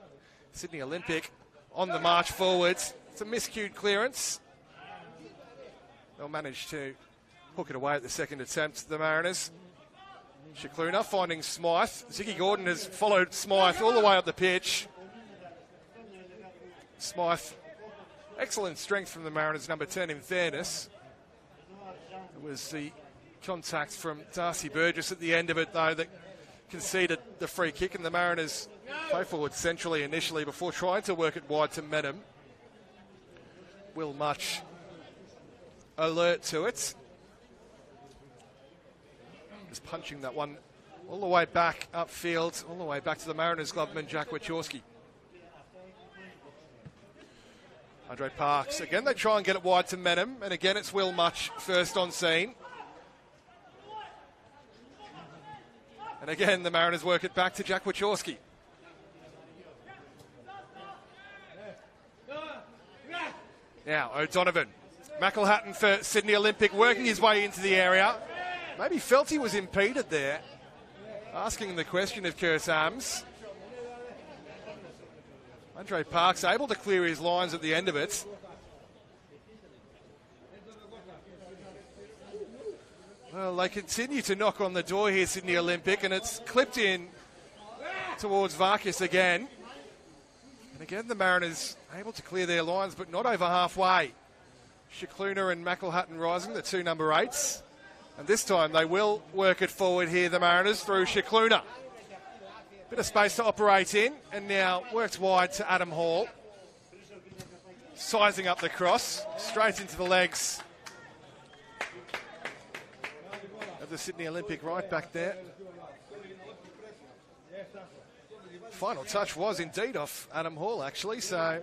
Sydney Olympic on the march forwards. It's a miscued clearance. They'll manage to hook it away at the second attempt, the Mariners. Shikluna finding Smythe. Ziggy Gordon has followed Smythe all the way up the pitch. Smythe, excellent strength from the Mariners, number 10 in fairness. It was the contact from Darcy Burgess at the end of it, though, that conceded the free kick, and the Mariners play forward centrally initially before trying to work it wide to Menem. Will Much alert to it. Just punching that one all the way back upfield, all the way back to the Mariners clubman, Jack Wachorski. Andre Parks, again they try and get it wide to Menem, and again it's Will Much first on scene. And again the Mariners work it back to Jack Wachorski. Now O'Donovan, McElhatton for Sydney Olympic, working his way into the area. Maybe felt he was impeded there, asking the question of Kurt Ams. Andre Parks able to clear his lines at the end of it. Well, they continue to knock on the door here, Sydney Olympic, and it's clipped in towards Varkas again. And again, the Mariners able to clear their lines, but not over halfway. Shikluna and McElhatton rising, the two number 8s. And this time they will work it forward here, the Mariners, through Shikluna. Bit of space to operate in, and now worked wide to Adam Hall. Sizing up the cross, straight into the legs of the Sydney Olympic right back there. Final touch was indeed off Adam Hall, actually, so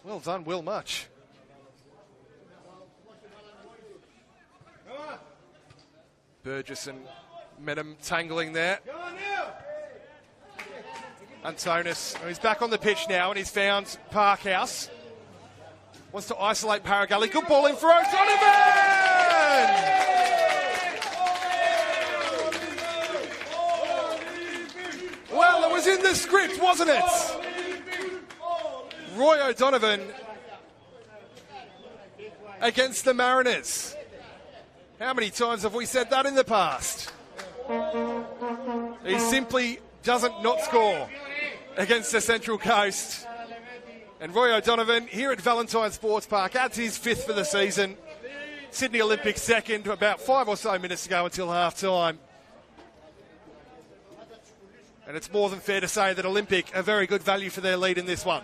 well done, Will Much. Burgess and Medham tangling there. Antonis, he's back on the pitch now, and he's found Parkhouse. Wants to isolate Paragalli. Good ball in for O'Donovan! Well, it was in the script, wasn't it? Roy O'Donovan against the Mariners. How many times have we said that in the past? He simply doesn't not score against the Central Coast. And Roy O'Donovan here at Valentine Sports Park adds his 5th for the season. Sydney Olympic second, about 5 or so minutes to go until half-time. And it's more than fair to say that Olympic are very good value for their lead in this one.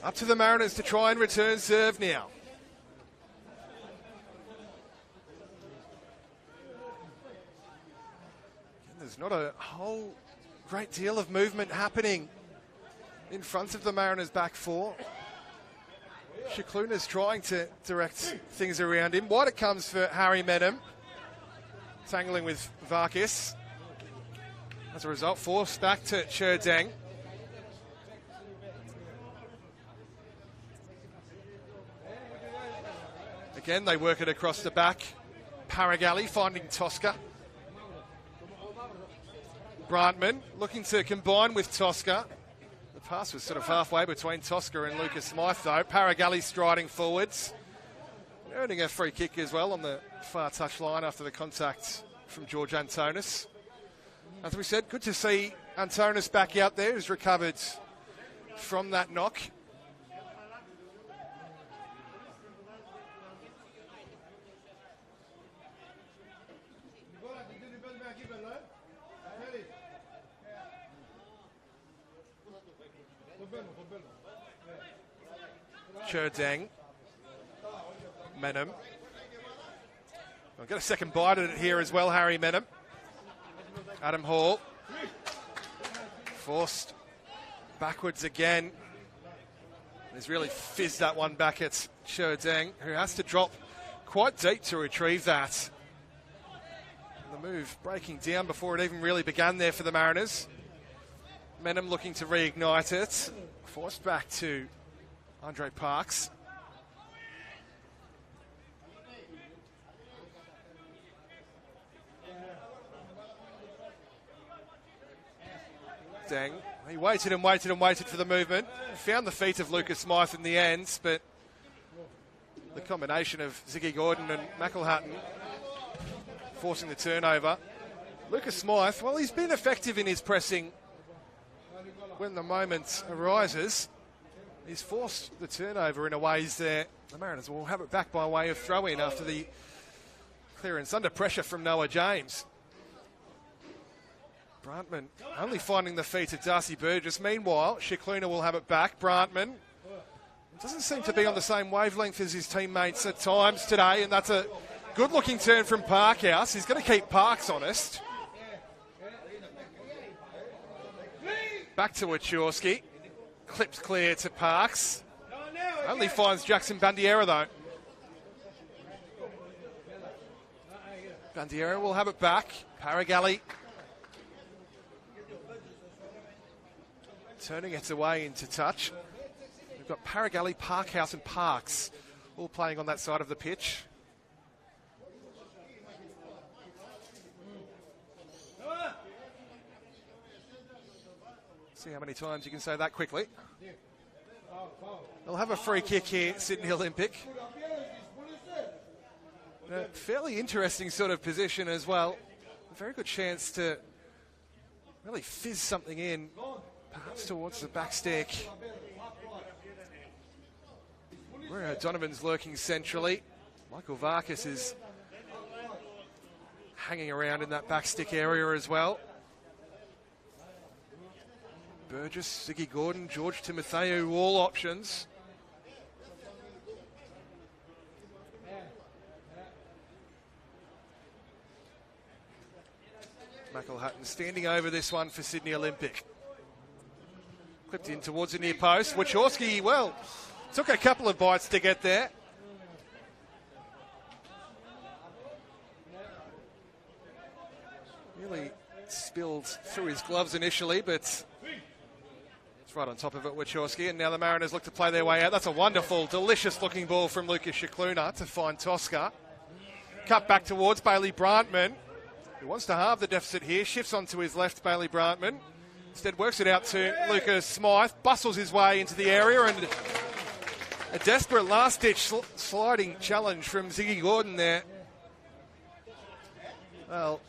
Up to the Mariners to try and return serve now. There's not a whole great deal of movement happening in front of the Mariners' back four. Shikluna's trying to direct things around him. Wide it comes for Harry Medham. Tangling with Varkis. As a result, forced back to Cherdang. Again, they work it across the back. Paragalli finding Tosca. Brantman looking to combine with Tosca. The pass was sort of halfway between Tosca and Lucas Smythe, though. Paragalli striding forwards. Earning a free kick as well on the far touch line after the contact from George Antonis. As we said, good to see Antonis back out there, who's recovered from that knock. Cherdang. Medham. I'll get a second bite at it here as well, Harry Medham. Adam Hall. Forced backwards again. He's really fizzed that one back at Cherdang, who has to drop quite deep to retrieve that. And the move breaking down before it even really began there for the Mariners. Medham looking to reignite it. Forced back to Andre Parks. Dang. He waited and waited and waited for the movement. Found the feet of Lucas Smythe in the end, but the combination of Ziggy Gordon and McElhatton forcing the turnover. Lucas Smythe, well, he's been effective in his pressing when the moment arises. He's forced the turnover in a ways there. The Mariners will have it back by way of throw-in after the clearance under pressure from Noah James. Brantman only finding the feet of Darcy Burgess. Meanwhile, Shikluna will have it back. Brantman doesn't seem to be on the same wavelength as his teammates at times today, and that's a good-looking turn from Parkhouse. He's going to keep Parks honest. Back to Wachorski. Clips clear to Parks. Only finds Jackson Bandiera, though. Bandiera will have it back. Paragalli turning it away into touch. We've got Paragalli, Parkhouse and Parks all playing on that side of the pitch. See how many times you can say that quickly. They'll have a free kick here, Sydney Olympic. A fairly interesting sort of position as well. A very good chance to really fizzed something in, perhaps towards the back stick. Rio Donovan's lurking centrally. Michael Varkas is hanging around in that back stick area as well. Burgess, Ziggy Gordon, George Timotheu, all options. McElhatton standing over this one for Sydney Olympic. Clipped in towards the near post. Wachorski, well, took a couple of bites to get there. Really spilled through his gloves initially, but it's right on top of it, Wachorski. And now the Mariners look to play their way out. That's a wonderful, delicious-looking ball from Lucas Shikluna to find Tosca. Cut back towards Bailey Brantman, who wants to halve the deficit here. Shifts onto his left, Bailey Brantman. Instead works it out to Lucas Smythe. Bustles his way into the area, and a desperate last-ditch sliding challenge from Ziggy Gordon there. Well,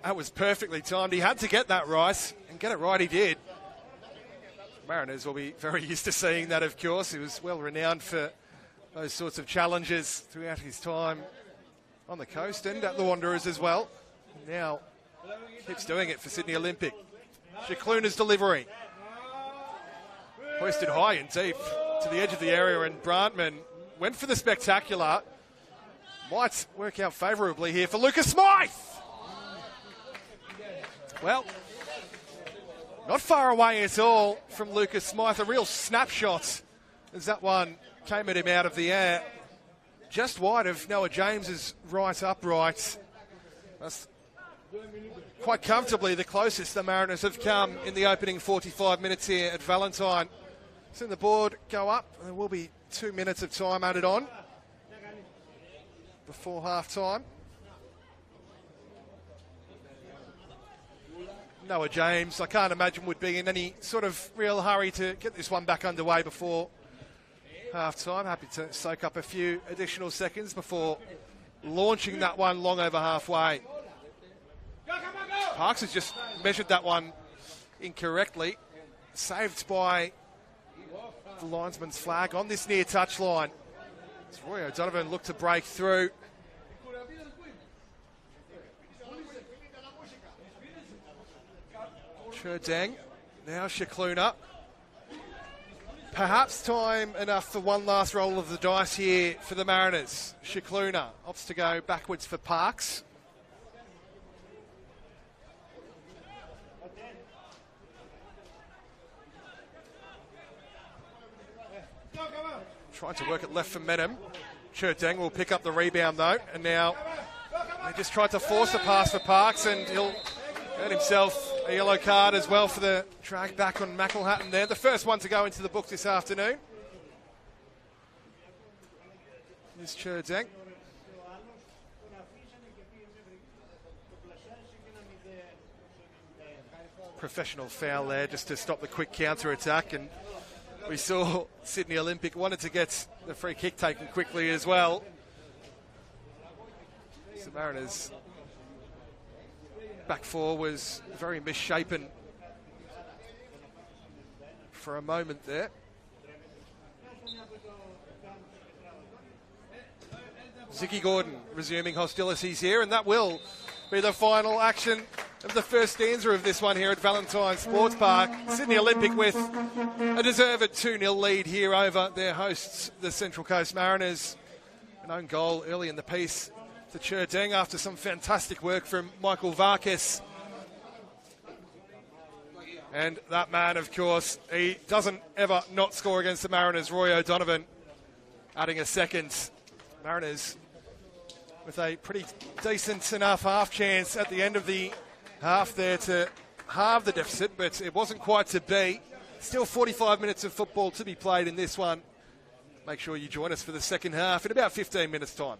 that was perfectly timed. He had to get that right, and get it right he did. Mariners will be very used to seeing that, of course. He was well renowned for those sorts of challenges throughout his time on the coast and at the Wanderers as well. And now keeps doing it for Sydney Olympic. Shikluna's delivery. Hoisted high and deep to the edge of the area, and Brantman went for the spectacular. Might work out favourably here for Lucas Smythe. Well, not far away at all from Lucas Smythe. A real snapshot as that one came at him out of the air. Just wide of Noah James's right upright. That's quite comfortably the closest the Mariners have come in the opening 45 minutes here at Valentine. Seen the board go up. There will be 2 minutes of time added on before half-time. Noah James, I can't imagine, would be in any sort of real hurry to get this one back underway before half-time. Happy to soak up a few additional seconds before launching that one long over halfway. Parks has just measured that one incorrectly. Saved by the linesman's flag on this near touchline. As Roy O'Donovan looked to break through. Cherdang, now Shikluna. Perhaps time enough for one last roll of the dice here for the Mariners. Shikluna opts to go backwards for Parks. Trying to work it left for Menem. Cherdang will pick up the rebound though, and now they just tried to force a pass for Parks, and he'll earn himself a yellow card as well for the drag back on McElhatton there. The first one to go into the book this afternoon is Cherdang. Professional foul there just to stop the quick counter-attack, and we saw Sydney Olympic wanted to get the free kick taken quickly as well. So Mariners back four was very misshapen for a moment there. Ziggy Gordon resuming hostilities here, and that will be the final action of the first stanza of this one here at Valentine Sports Park. Sydney Olympic with a deserved 2-0 lead here over their hosts, the Central Coast Mariners. An own goal early in the piece to Cherdang after some fantastic work from Michael Varkas. And that man, of course, he doesn't ever not score against the Mariners, Roy O'Donovan, adding a second. Mariners with a pretty decent enough half chance at the end of the half there to halve the deficit, but it wasn't quite to be. Still 45 minutes of football to be played in this one. Make sure you join us for the second half in about 15 minutes' time.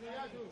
γεια του.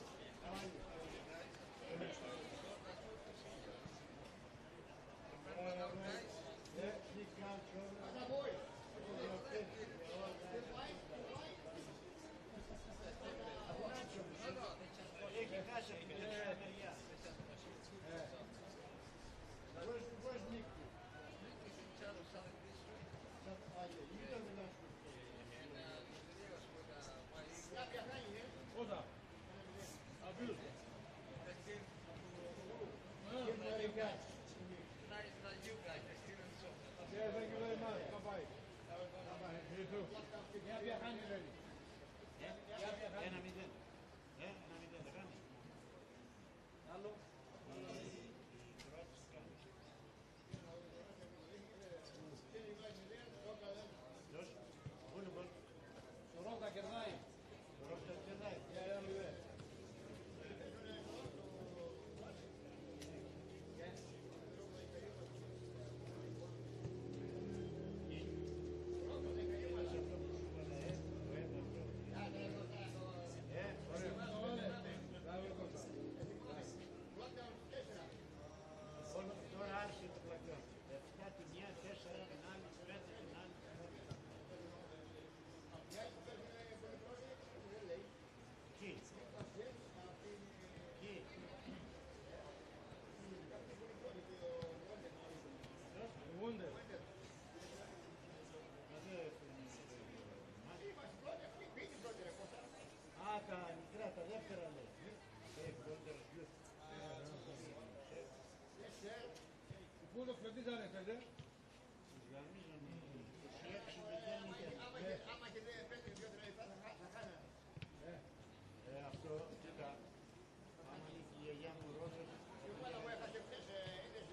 Πού το κρατήσανε, φέτε? Άμα και δεν πέτρε δύο-τρία λεπτά θα χάνανε. Αυτό, κοίτα, άμα είναι η γιαγιά μου ρώτησε... Η ομάδα μου έχασε χθες, είδες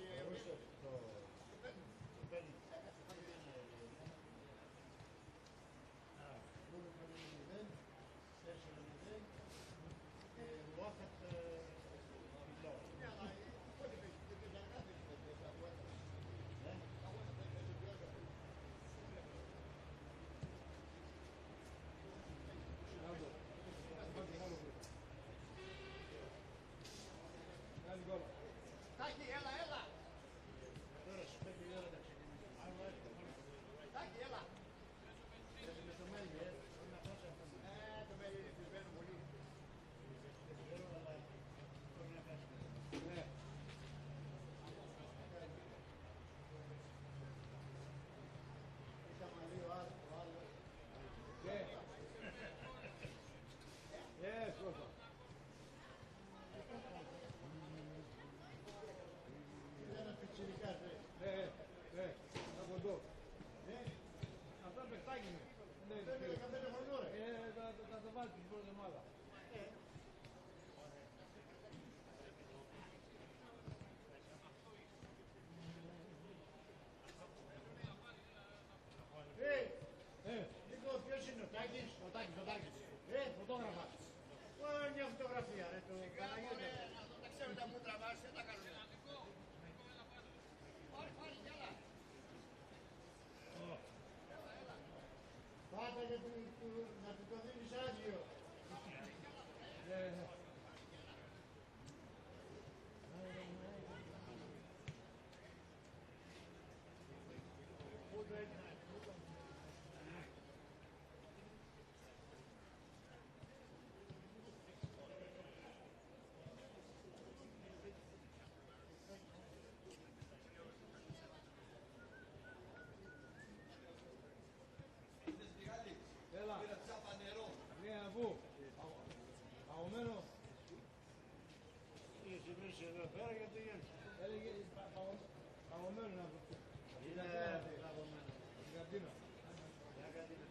το παίρνει. Μόνο είχαμε 0, 4-0 και Βόχατ μιλάω. Ναι, αλλά πότε παίζει, δεν παίζει αργά, δεν παίζει αγώνα. Αγώνα δεν παίζει πιο αργά. Τάκη, έλα, έλα! Τώρα στις 5 η ώρα θα ξεκινήσουμε. Τάκη, έλα! Πρέπει με το μέλι, να πας αυτό. Το μέλι είναι πισμένο πολύ. Δεν ξέρω, αλλά πρέπει να πας. Ναι. Είχαμε λίγο άλλο, άλλο. Yes, Rosa. Είναι ένα πιτσιρικάς, από εδώ. Αυτά παιχτάκι είναι. Δεν είναι 15 χρονών, θα το βάλει την πρώτη ομάδα. Νίκο, ποιος είναι ο Τάκης? Ο Τάκης. Φωτόγραφα. Μια φωτογραφία, ρε, το Παναγιώτη. Τα ξέρω τα μούτρα μας, δεν τα κάνουμε. Πάρε, γέλα. Πάτα για να του το δίνεις άδειο. Πού το έγινε? Έλα. Πήρα τσάπα νερό. Ναι, αφού. Παγωμένο. Είσαι μέσα εδώ πέρα γιατί έλεγε παγωμένο να πω. Είναι παγωμένο. Στην καρτίνα. Μια καρτίνα.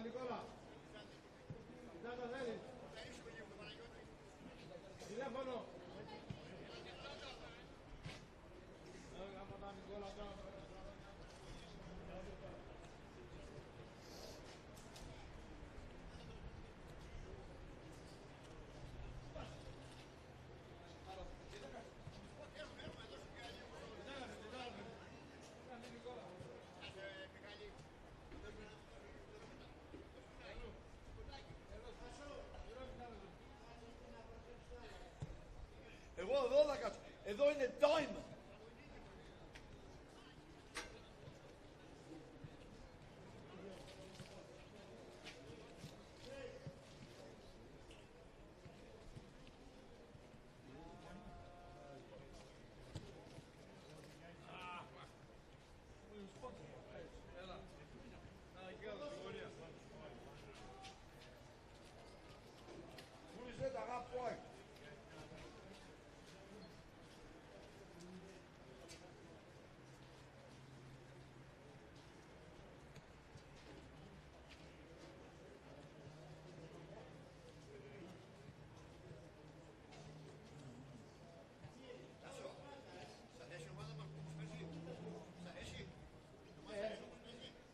Νικόλα. Κοιτάτα θέλεις. Τηλέφωνο. Άμα Νικόλα κάνω. Εγώ εδώ θα κάτσω. Εδώ είναι diamond. Πούλησε τα γάπη.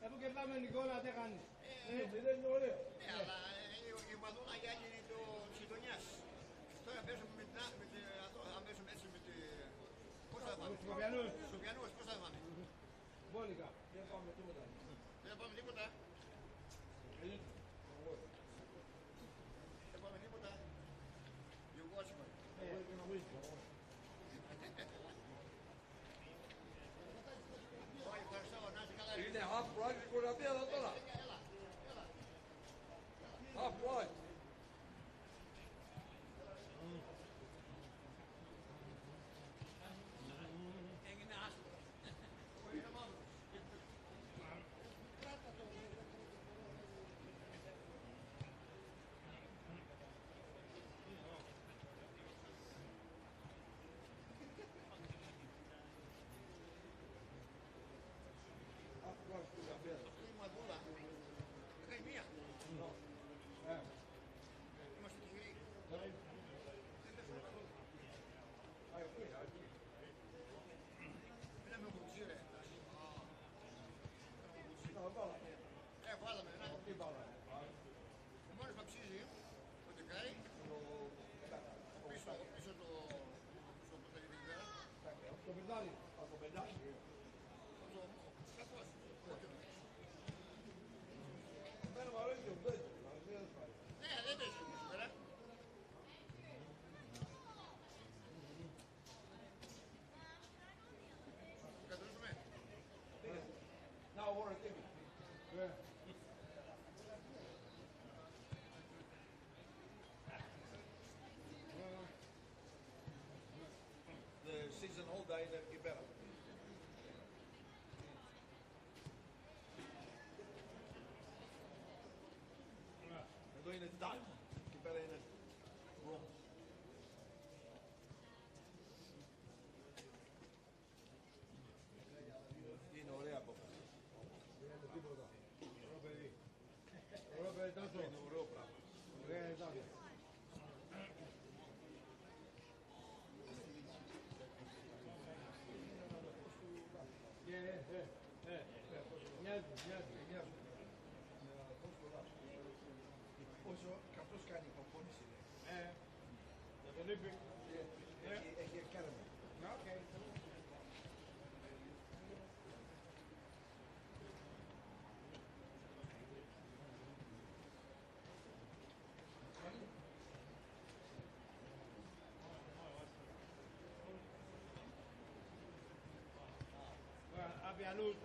Έπου και πάμε Νικόλα, τι κάνεις. Δεν είναι ωραίο. Ναι, αλλά η ομαδούνα Γιάννη είναι το της γειτονιάς. Τώρα παίζουμε με την αν παίζουμε έτσι με τη... Πώς θα πάμε. Σκοπιανούς. Σκοπιανούς, πώς θα πάμε. Μπόλικα. Δεν πάμε τίποτα. Δεν πάμε τίποτα. Δεν πάμε τίποτα. Εγώ άσχημα. Πάει, ευχαριστώ, να είσαι καλά. Είναι half price η Κροατία εδώ τώρα. Half price. Έγινε άσπρο. Half price του καφέ. Η μαδούλα. Έκανε μία. Είμαστε τυχεροί. Δεν με κουτσί ρε. Βάλαμε, ναι. Ο μόνος που αξίζει, το τεκάρι, πίσω στο πρωταγωνιστικό. Το πεντάρι. Εμένα μου αρέσει ο Μπέζος. Ναι, δεν παίζει σήμερα. Κατρούσουμε. Να ο Βόρος Τίμη. The season holder είναι εκεί πέρα. Εδώ είναι diamond. Εκεί πέρα είναι bronze. Είναι ωραία απόφαση. Ωραίο παιδί. Ωραίο παιδί τόσο. Είναι ωραίο πράγμα. Ωραία ήταν. Μοιάζει. Πόσο καυτός κάνει η προπόνηση. Για τον Λίπη. Έχει academy. Οκ. Απιανούς.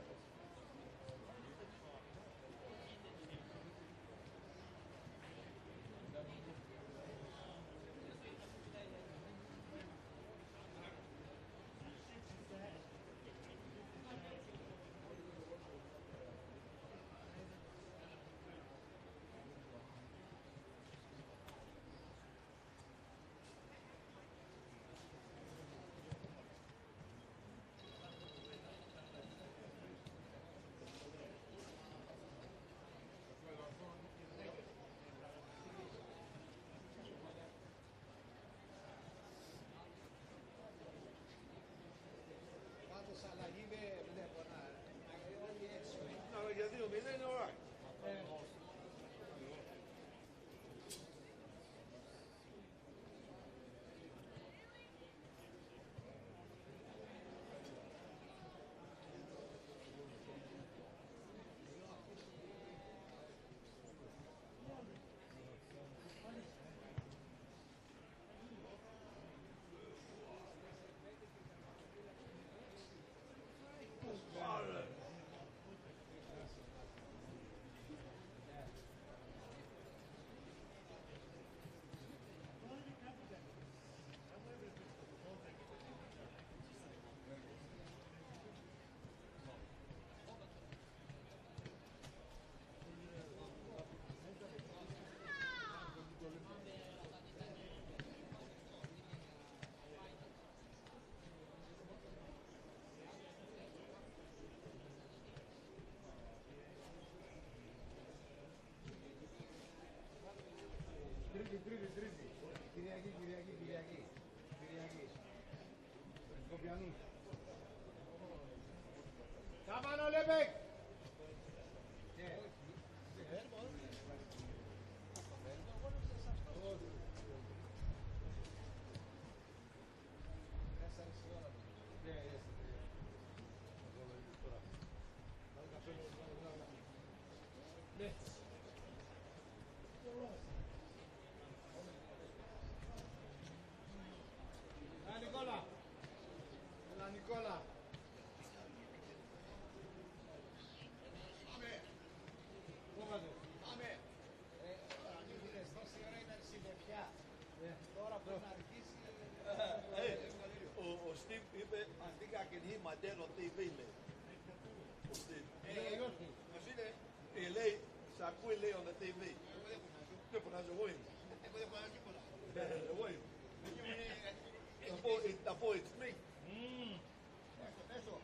Τρίτη. Κυριακή. Σκοπιανούς. Κάμανο Λεμπεκ. Νικόλα. Πάμε. Τόση ώρα ήταν συννεφιά. Τώρα πρέπει να αρχίσει. Ο Steve είπε, I think I can hear my dad on TV, λέει. Ο Steve. Μας είναι, λέει, σ' ακούει, λέει, on the TV. Δεν φωνάζω, εγώ είμαι. Εγώ δεν φωνάζω τίποτα. Εγώ είμαι. Θα πω, it's me. Έσω.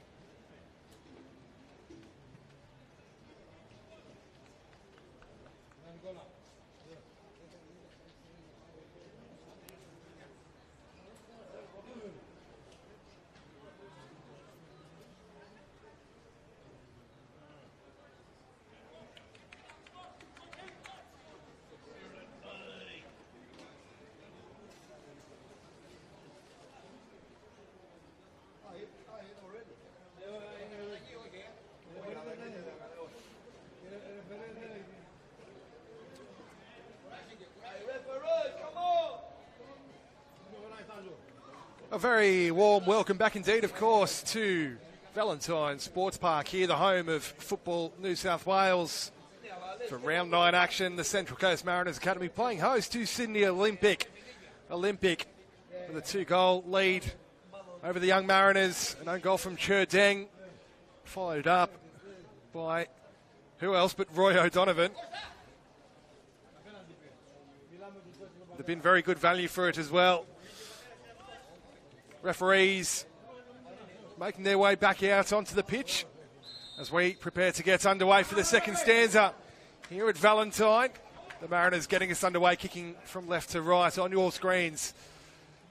Νικόλα. A very warm welcome back indeed, of course, to Valentine Sports Park here, the home of Football New South Wales. From round 9 action, the Central Coast Mariners Academy playing host to Sydney Olympic. Olympic with a 2-goal lead over the Young Mariners. An own goal from Chur Deng, followed up by who else but Roy O'Donovan. They've been very good value for it as well. Referees making their way back out onto the pitch as we prepare to get underway for the second stanza here at Valentine. The Mariners getting us underway, kicking from left to right on your screens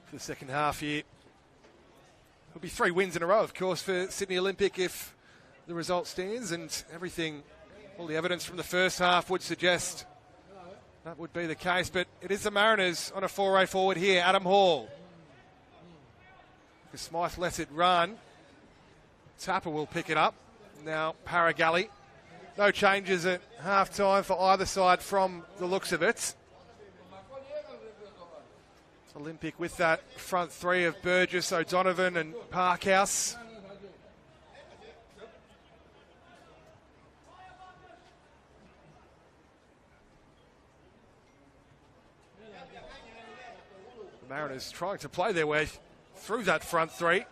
for the second half here. It'll be 3 wins in a row, of course, for Sydney Olympic if the result stands, and everything, all the evidence from the first half would suggest that would be the case. But it is the Mariners on a foray forward here. Adam Hall. Smythe lets it run. Tapper will pick it up. Now Paragalli. No changes at half-time for either side from the looks of it. Olympic with that front three of Burgess, O'Donovan and Parkhouse. The Mariners trying to play their way through that front three,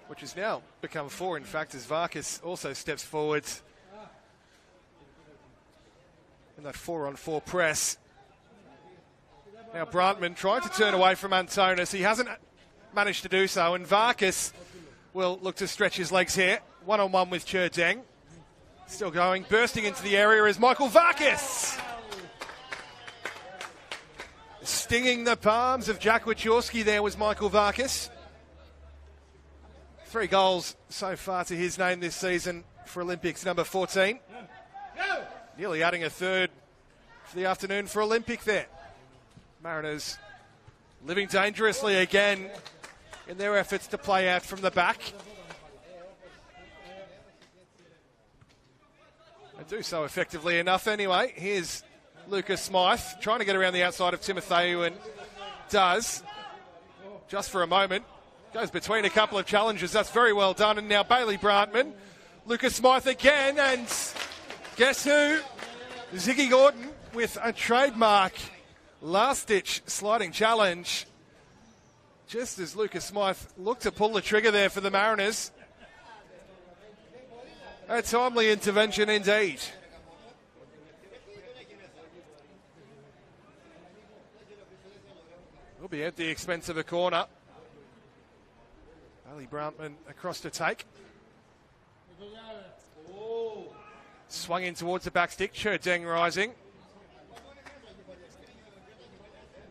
which has now become 4, in fact, as Varkas also steps forward in that 4-on-4 press. Now Brantman trying to turn away from Antonis. He hasn't managed to do so, and Varkas will look to stretch his legs here. 1-on-1 with Chur Deng. Still going, bursting into the area is Michael Varkas. Stinging the palms of Jack Wachorski there was Michael Varkas. 3 goals so far to his name this season for Olympics, number 14. Nearly adding a third for the afternoon for Olympic there. Mariners living dangerously again in their efforts to play out from the back. They do so effectively enough anyway. Here's Lucas Smythe trying to get around the outside of Timotheu and does, just for a moment. Goes between a couple of challenges. That's very well done. And now Bailey Brantman. Lucas Smythe again. And guess who? Ziggy Gordon with a trademark last-ditch sliding challenge. Just as Lucas Smythe looked to pull the trigger there for the Mariners. A timely intervention indeed. Will be at the expense of a corner. Bailey Brantman across to take. Swung in towards the back stick. Cherdeng rising.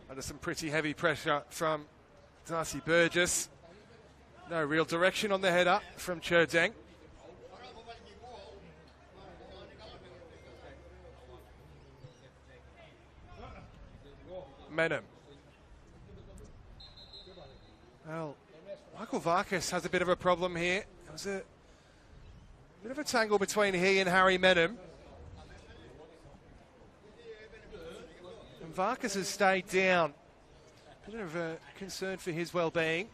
Under some pretty heavy pressure from Darcy Burgess. No real direction on the header from Cherdeng. Menem. Well, Michael Varkas has a bit of a problem here. It was a bit of a tangle between he and Harry Menem. And Varkas has stayed down. A bit of a concern for his well-being.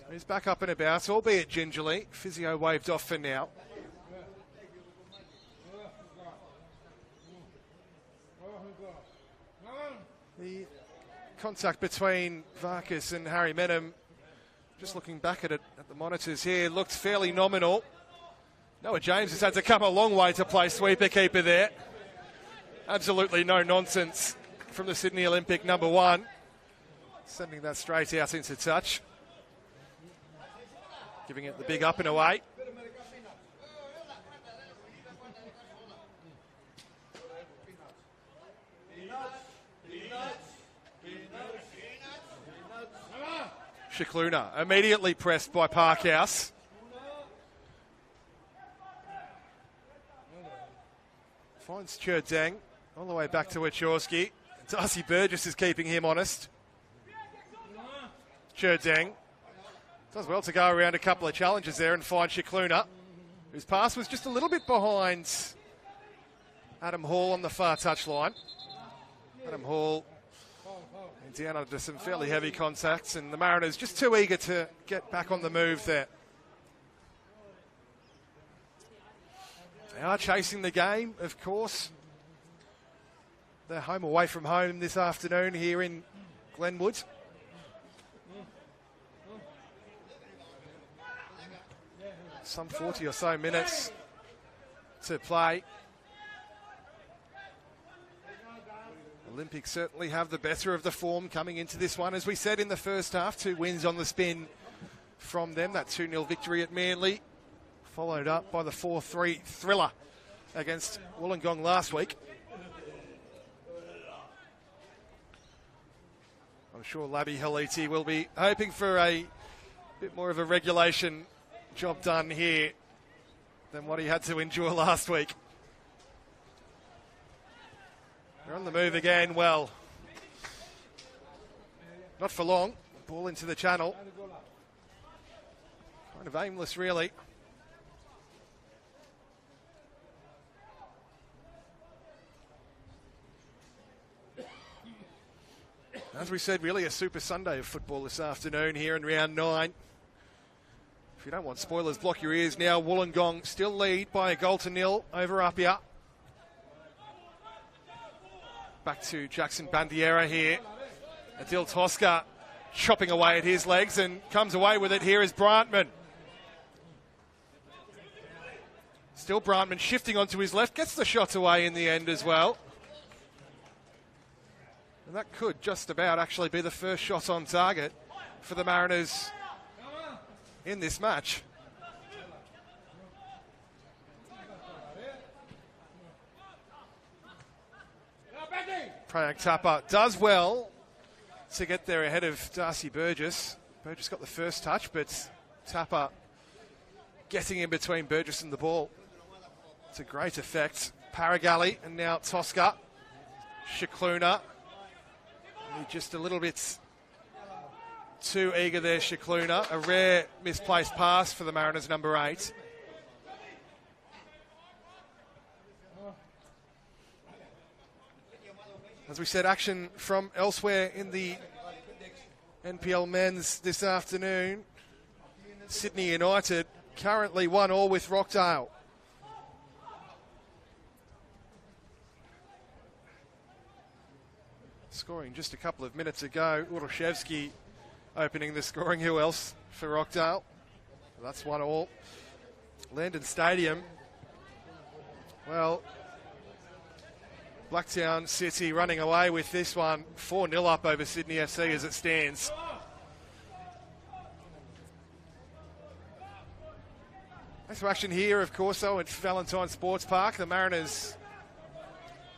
He's back up and about, albeit gingerly. Physio waved off for now. The contact between Varkas and Harry Menem, just looking back at it at the monitors here, looked fairly nominal. Noah James has had to come a long way to play sweeper keeper there. Absolutely no nonsense from the Sydney Olympic number 1. Sending that straight out into touch. Giving it the big up and away. Shikluna immediately pressed by Parkhouse. Finds Cherdeng all the way back to Wachorski. Darcy Burgess is keeping him honest. Cherdeng does well to go around a couple of challenges there and find Shikluna, whose pass was just a little bit behind Adam Hall on the far touchline. Adam Hall down under some fairly heavy contacts, and the Mariners just too eager to get back on the move there. They are chasing the game, of course. They're home away from home this afternoon here in Glenwood. Some 40 or so minutes to play. Olympics certainly have the better of the form coming into this one. As we said in the first half, 2 wins on the spin from them. That 2-0 victory at Manly, followed up by the 4-3 thriller against Wollongong last week. I'm sure Labby Haliti will be hoping for a bit more of a regulation job done here than what he had to endure last week. They're on the move again. Well, not for long. Ball into the channel. Kind of aimless, really. As we said, really a super Sunday of football this afternoon here in round 9. If you don't want spoilers, block your ears now. Wollongong still lead by 1-0 over Apia. Back to Jackson Bandiera here. Adil Tosca chopping away at his legs and comes away with it. Here is Brantman. Still Brantman shifting onto his left. Gets the shot away in the end as well. And that could just about actually be the first shot on target for the Mariners in this match. Prayak Tapa does well to get there ahead of Darcy Burgess. Burgess got the first touch, but Tapa getting in between Burgess and the ball to great effect. Paragalli and now Tosca. Shikluna. Just a little bit too eager there, Shikluna. A rare misplaced pass for the Mariners, number 8. As we said, action from elsewhere in the NPL men's this afternoon. Sydney United currently 1-1 with Rockdale. Scoring just a couple of minutes ago. Uroshevsky opening the scoring. Who else for Rockdale? That's 1-1. Landon Stadium. Well, Blacktown City running away with this one. 4-0 up over Sydney FC as it stands. Back to action here, of course, though, at Valentine Sports Park. The Mariners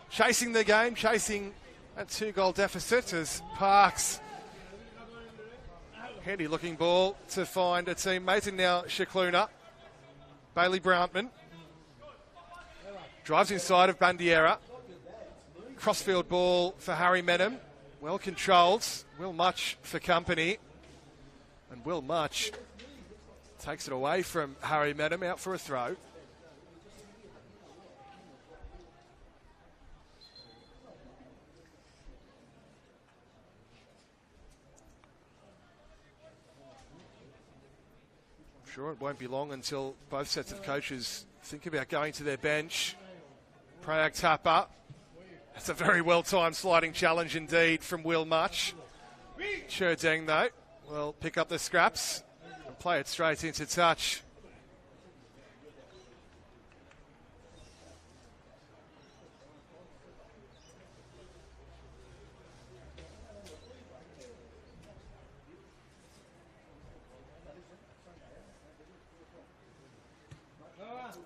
chasing the game, chasing that 2-goal deficit as Parks. Handy looking ball to find a teammate, and now Shikluna. Bailey Browntman drives inside of Bandiera. Crossfield ball for Harry Menem. Well controlled. Will Much for company. And Will Much takes it away from Harry Menem, out for a throw. Sure, it won't be long until both sets of coaches think about going to their bench. Prayag Tapper. That's a very well-timed sliding challenge indeed from Will Much. Cherdeng, though, will pick up the scraps and play it straight into touch.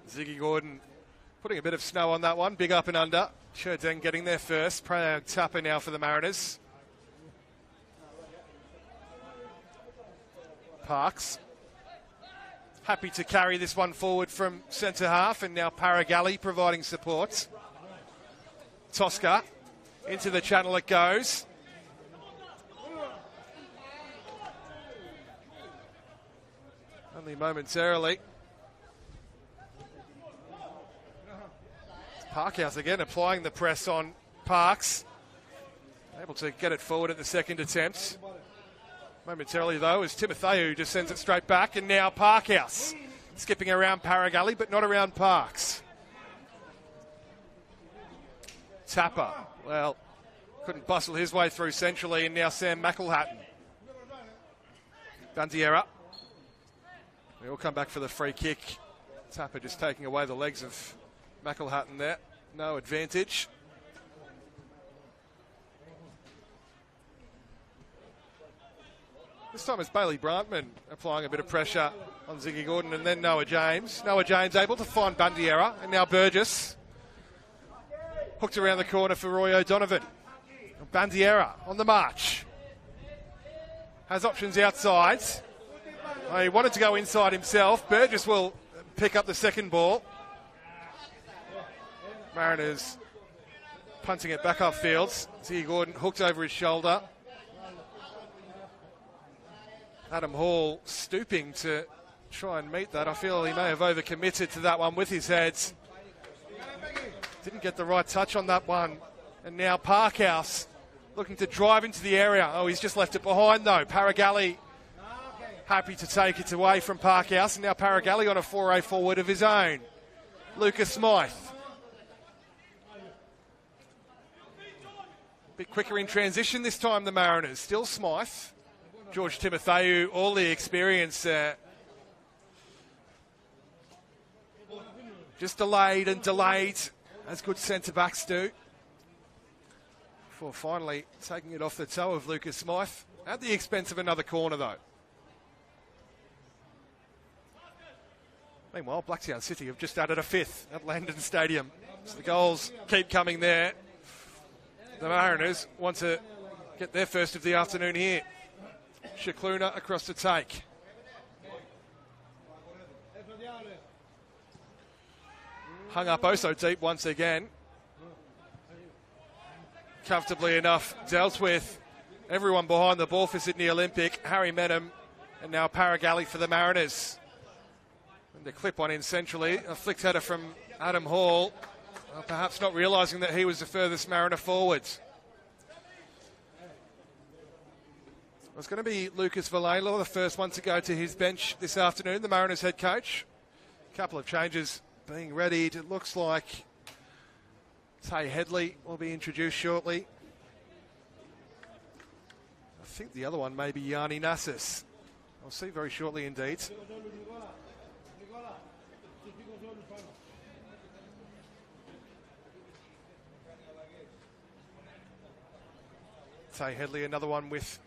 Ziggy Gordon putting a bit of snow on that one. Big up and under. Cherdeng getting there first. Prayag Tapper now for the Mariners. Parks happy to carry this one forward from centre half, and now Paragalli providing support. Tosca into the channel it goes. Only momentarily. Parkhouse again applying the press on Parks. Able to get it forward at the second attempt. Momentarily, though, as Timotheu just sends it straight back, and now Parkhouse skipping around Paragalli, but not around Parks. Tapper, well, couldn't bustle his way through centrally, and now Sam McElhatton. Bandiera. They all come back for the free kick. Tapper just taking away the legs of McElhatton there. No advantage. This time it's Bailey Brantman applying a bit of pressure on Ziggy Gordon, and then Noah James. Noah James able to find Bandiera, and now Burgess. Hooked around the corner for Roy O'Donovan. Bandiera on the march. Has options outside. He wanted to go inside himself. Burgess will pick up the second ball. Mariners punting it back upfield. Ziggy Gordon hooked over his shoulder. Adam Hall stooping to try and meet that. I feel he may have overcommitted to that one with his heads. Didn't get the right touch on that one. And now Parkhouse looking to drive into the area. Oh, he's just left it behind though. Paragalli happy to take it away from Parkhouse. And now Paragalli on a foray forward of his own. Lucas Smythe. Bit quicker in transition this time, the Mariners. Still Smythe. George Timotheu, all the experience there. Just delayed and delayed, as good centre-backs do. Before finally taking it off the toe of Lucas Smythe. At the expense of another corner, though. Meanwhile, Blacktown City have just added a fifth at Landon Stadium. So the goals keep coming there. The Mariners want to get their first of the afternoon here. Shikluna across the take. Hung up oh so deep once again. Comfortably enough dealt with. Everyone behind the ball for Sydney Olympic. Harry Menem and now Paragalli for the Mariners. And the clip one in centrally. A flicked header from Adam Hall. Well, perhaps not realising that he was the furthest Mariner forward. It's going to be Lucas Vallela, the first one to go to his bench this afternoon, the Mariners head coach. A couple of changes being readied. It looks like Tay Headley will be introduced shortly. I think the other one may be Yanni Nassis. I'll see very shortly indeed. Tay Headley, another one with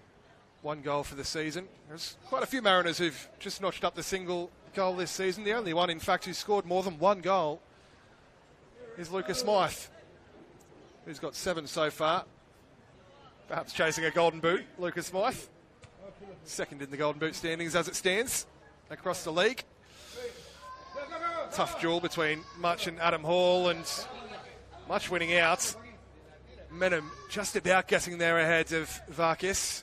one goal for the season. There's quite a few Mariners who've just notched up the single goal this season. The only one, in fact, who scored more than one goal is Lucas Smythe, who's got 7 so far. Perhaps chasing a golden boot, Lucas Smythe. Second in the golden boot standings as it stands across the league. Tough duel between Much and Adam Hall, and Much winning out. Menem just about getting there ahead of Varkis.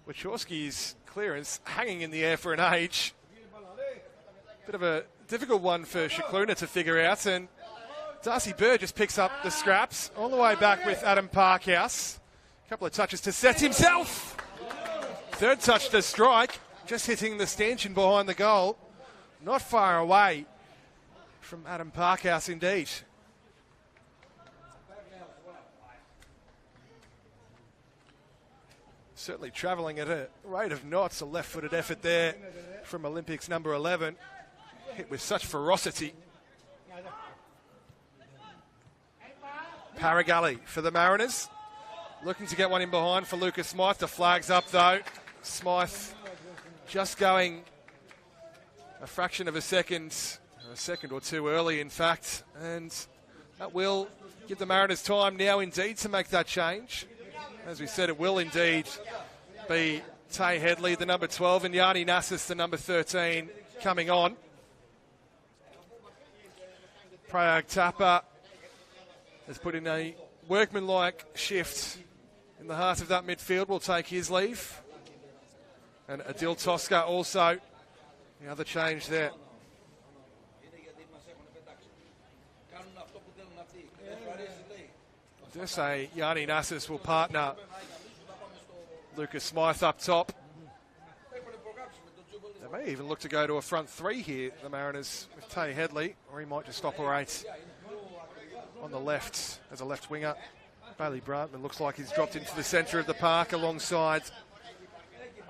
Wachowski's clearance hanging in the air for an age. Bit of a difficult one for Shikluna to figure out, and Darcy Bird just picks up the scraps all the way back with Adam Parkhouse. A couple of touches to set himself. Third touch to strike, just hitting the stanchion behind the goal. Not far away from Adam Parkhouse indeed. Certainly travelling at a rate of knots. A left-footed effort there from Olympics number 11. Hit with such ferocity. Paragalli for the Mariners. Looking to get one in behind for Lucas Smythe. The flag's up though. Smythe just going a fraction of a second or two early in fact. And that will give the Mariners time now indeed to make that change. As we said, it will indeed be Tay Headley, the number 12, and Yanni Nassis, the number 13, coming on. Prayag Tapa has put in a workmanlike shift in the heart of that midfield. Will take his leave. And Adil Tosca also, the other change there. I dare say Yanni Nassis will partner Lucas Smythe up top. They may even look to go to a front 3 here, the Mariners, with Tay Headley, or he might just operate on the left as a left winger. Bailey Brantman looks like he's dropped into the centre of the park alongside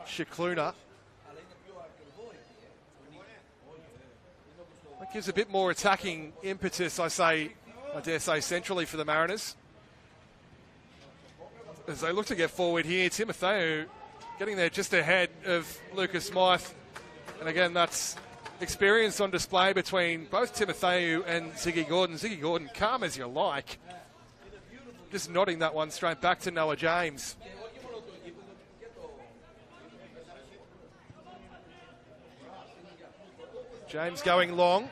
Shikluna. That gives a bit more attacking impetus, I dare say, centrally for the Mariners. As they look to get forward here, Timotheu getting there just ahead of Lucas Smythe. And again, that's experience on display between both Timotheu and Ziggy Gordon. Ziggy Gordon, calm as you like. Just nodding that one straight back to Noah James. James going long.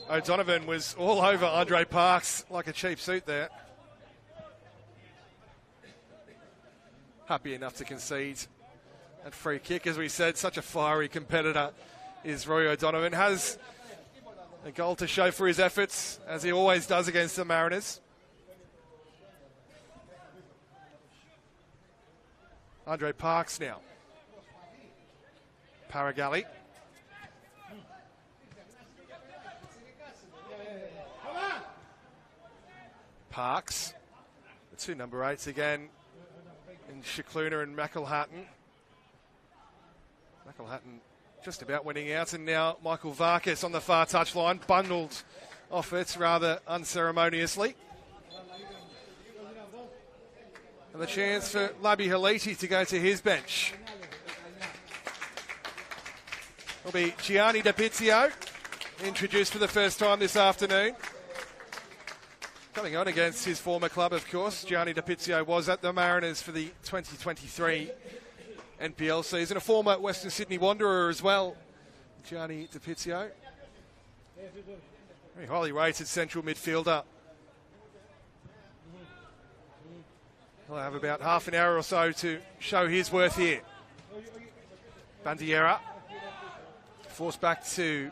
O'Donovan was all over Andre Parks like a cheap suit there. Happy enough to concede that free kick. As we said, such a fiery competitor is Roy O'Donovan. Has a goal to show for his efforts, as he always does against the Mariners. Andre Parks now. Paragalli. Parks. The 2 number 8s again in Shikluna and McElhatton. McElhatton just about winning out, and now Michael Varkis on the far touchline, bundled off it rather unceremoniously. And the chance for Labi Haliti to go to his bench. Will be Gianni D'Apizio, introduced for the first time this afternoon. Coming on against his former club, of course. Gianni D'Apizio was at the Mariners for the 2023 NPL season. A former Western Sydney Wanderer as well, Gianni D'Apizio. Very highly rated central midfielder. He'll have about half an hour or so to show his worth here. Bandiera. Forced back to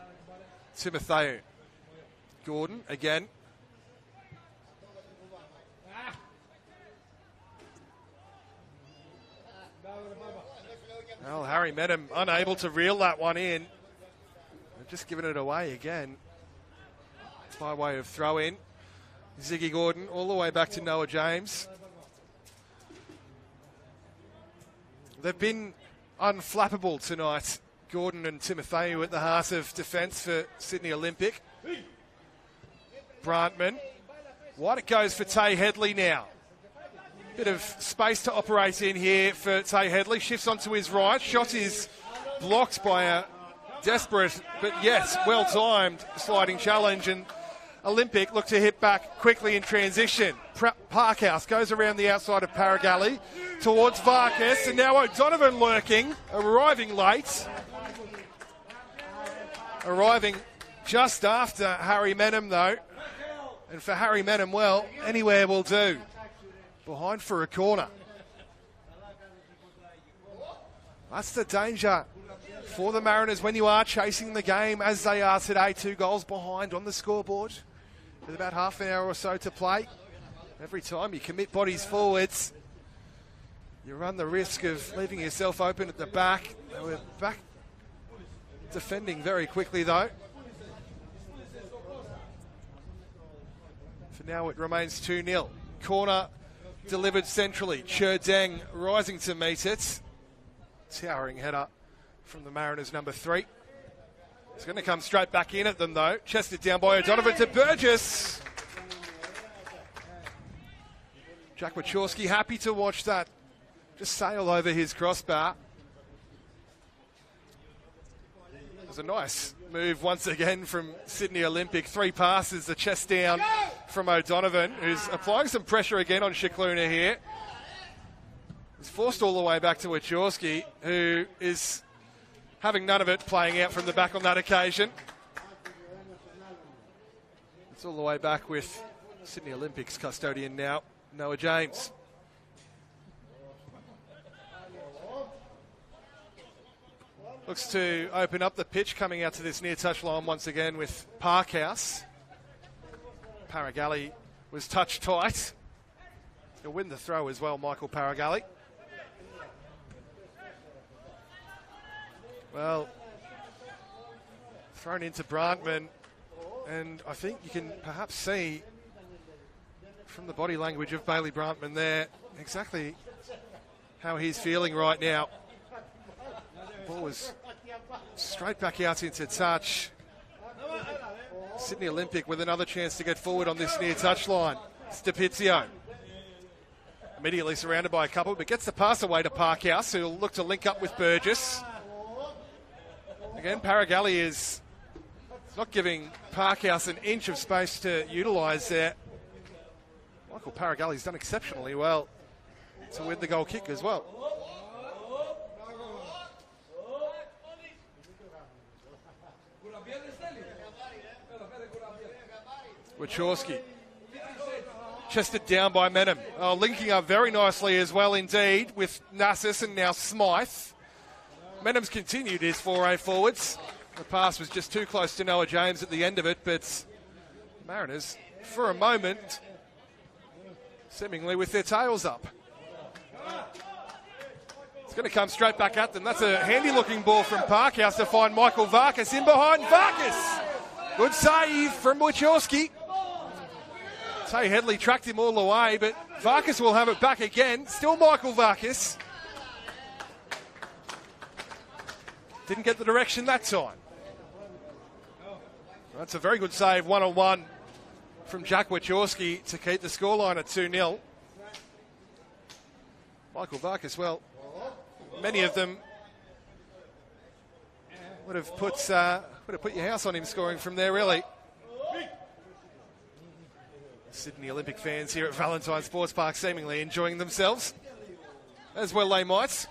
Timotheu. Gordon again. Well, Harry Menem unable to reel that one in. They've just given it away again. By way of throw in. Ziggy Gordon all the way back to Noah James. They've been unflappable tonight, Gordon and Timotheu at the heart of defence for Sydney Olympic. Brantman. Wide it goes for Tay Headley now. Bit of space to operate in here for Tay Headley. Shifts onto his right. Shot is blocked by a desperate, but yes, well-timed sliding challenge, and Olympic look to hit back quickly in transition. Parkhouse goes around the outside of Paragalli towards Varkas, and now O'Donovan lurking, arriving late. Arriving just after Harry Menem, though. And for Harry Menem, well, anywhere will do. Behind for a corner. That's the danger for the Mariners when you are chasing the game, as they are today, 2 goals behind on the scoreboard with about half an hour or so to play. Every time you commit bodies forwards, you run the risk of leaving yourself open at the back. We're back defending very quickly, though. For now, it remains 2-0. Corner delivered centrally. Cherdeng rising to meet it. Towering header from the Mariners, number 3. It's going to come straight back in at them, though. Chested down by O'Donovan to Burgess. Jack Wachorski happy to watch that just sail over his crossbar. It was a nice move once again from Sydney Olympic. 3 passes, the chest down from O'Donovan, who's applying some pressure again on Shikluna here. He's forced all the way back to Wachorski, who is having none of it, playing out from the back on that occasion. It's all the way back with Sydney Olympics custodian now, Noah James. Looks to open up the pitch, coming out to this near touch line once again with Parkhouse. Paragalli was touch tight. He'll win the throw as well, Michael Paragalli. Well, thrown into Brantman, and I think you can perhaps see from the body language of Bailey Brantman there exactly how he's feeling right now. Ball was straight back out into touch. Sydney Olympic with another chance to get forward on this near touch line. Stapizio immediately surrounded by a couple, but gets the pass away to Parkhouse, who'll look to link up with Burgess. Again, Paragalli is not giving Parkhouse an inch of space to utilise there. Michael Paragalli's done exceptionally well to win the goal kick as well. Wachorski chested down by Menem. Linking up very nicely as well indeed with Nassis and now Smythe. Menem's continued his foray forwards. The pass was just too close to Noah James at the end of it, but Mariners, for a moment, seemingly with their tails up. It's going to come straight back at them. That's a handy-looking ball from Parkhouse to find Michael Varkas in behind. Varkas! Good save from Wachorski. Tay Headley tracked him all the way, but Varkas will have it back again. Still Michael Varkas. Didn't get the direction that time. That's a very good save, one-on-one from Jack Wachorski to keep the scoreline at 2-0. Michael Varkas, well, many of them would have put your house on him scoring from there, really. Sydney Olympic fans here at Valentine Sports Park seemingly enjoying themselves, as well they might.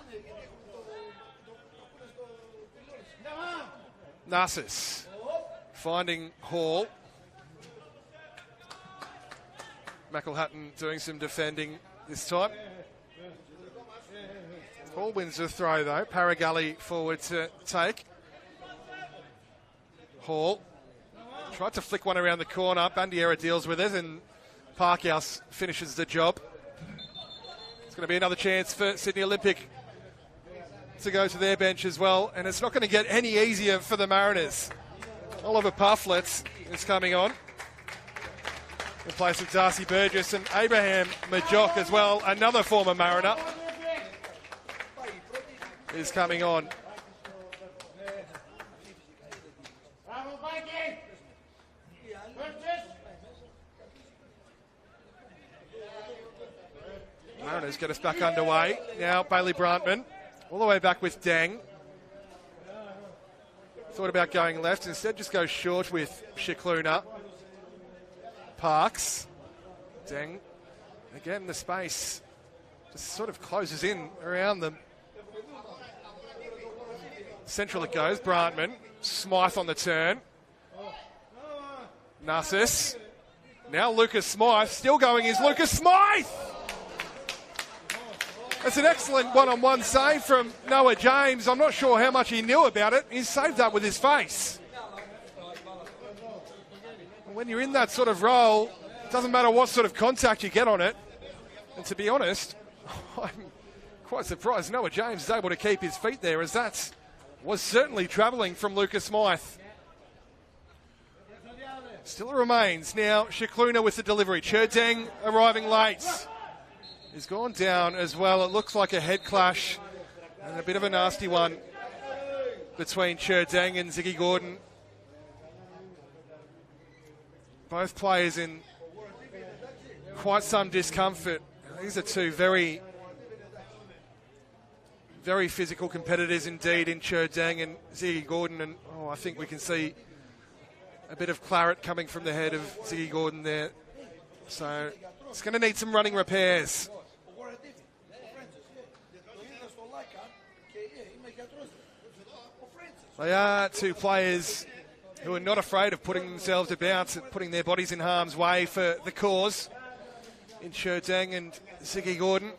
Narcissus finding Hall. McElhatton doing some defending this time. Hall wins the throw though. Paragalli forward to take. Hall tried to flick one around the corner. Bandiera deals with it and Parkhouse finishes the job. It's going to be another chance for Sydney Olympic to go to their bench as well, and it's not going to get any easier for the Mariners. Oliver Pufflet is coming on in place of Darcy Burgess and Abraham Majok as well, another former Mariner, is coming on. Mariners get us back underway. Now Bailey Brantman all the way back with Dang. Thought about going left. Instead, just go short with Shikluna. Parks. Deng. Again, the space just sort of closes in around them. Central it goes. Brantman. Smythe on the turn. Narcissus. Now Lucas Smythe. Still going is Lucas Smythe! That's an excellent one-on-one save from Noah James. I'm not sure how much he knew about it. He saved that with his face. When you're in that sort of role, it doesn't matter what sort of contact you get on it. And to be honest, I'm quite surprised Noah James is able to keep his feet there, as that was certainly travelling from Lucas Smythe. Still remains now Shikluna with the delivery. Cherdeng arriving late. He's gone down as well. It looks like a head clash and a bit of a nasty one between Cherdeng and Ziggy Gordon. Both players in quite some discomfort. These are two very, very physical competitors indeed in Cherdeng and Ziggy Gordon. And I think we can see a bit of claret coming from the head of Ziggy Gordon there. So it's going to need some running repairs. They are two players who are not afraid of putting themselves about, putting their bodies in harm's way for the cause in Cherdeng and Ziggy Gordon.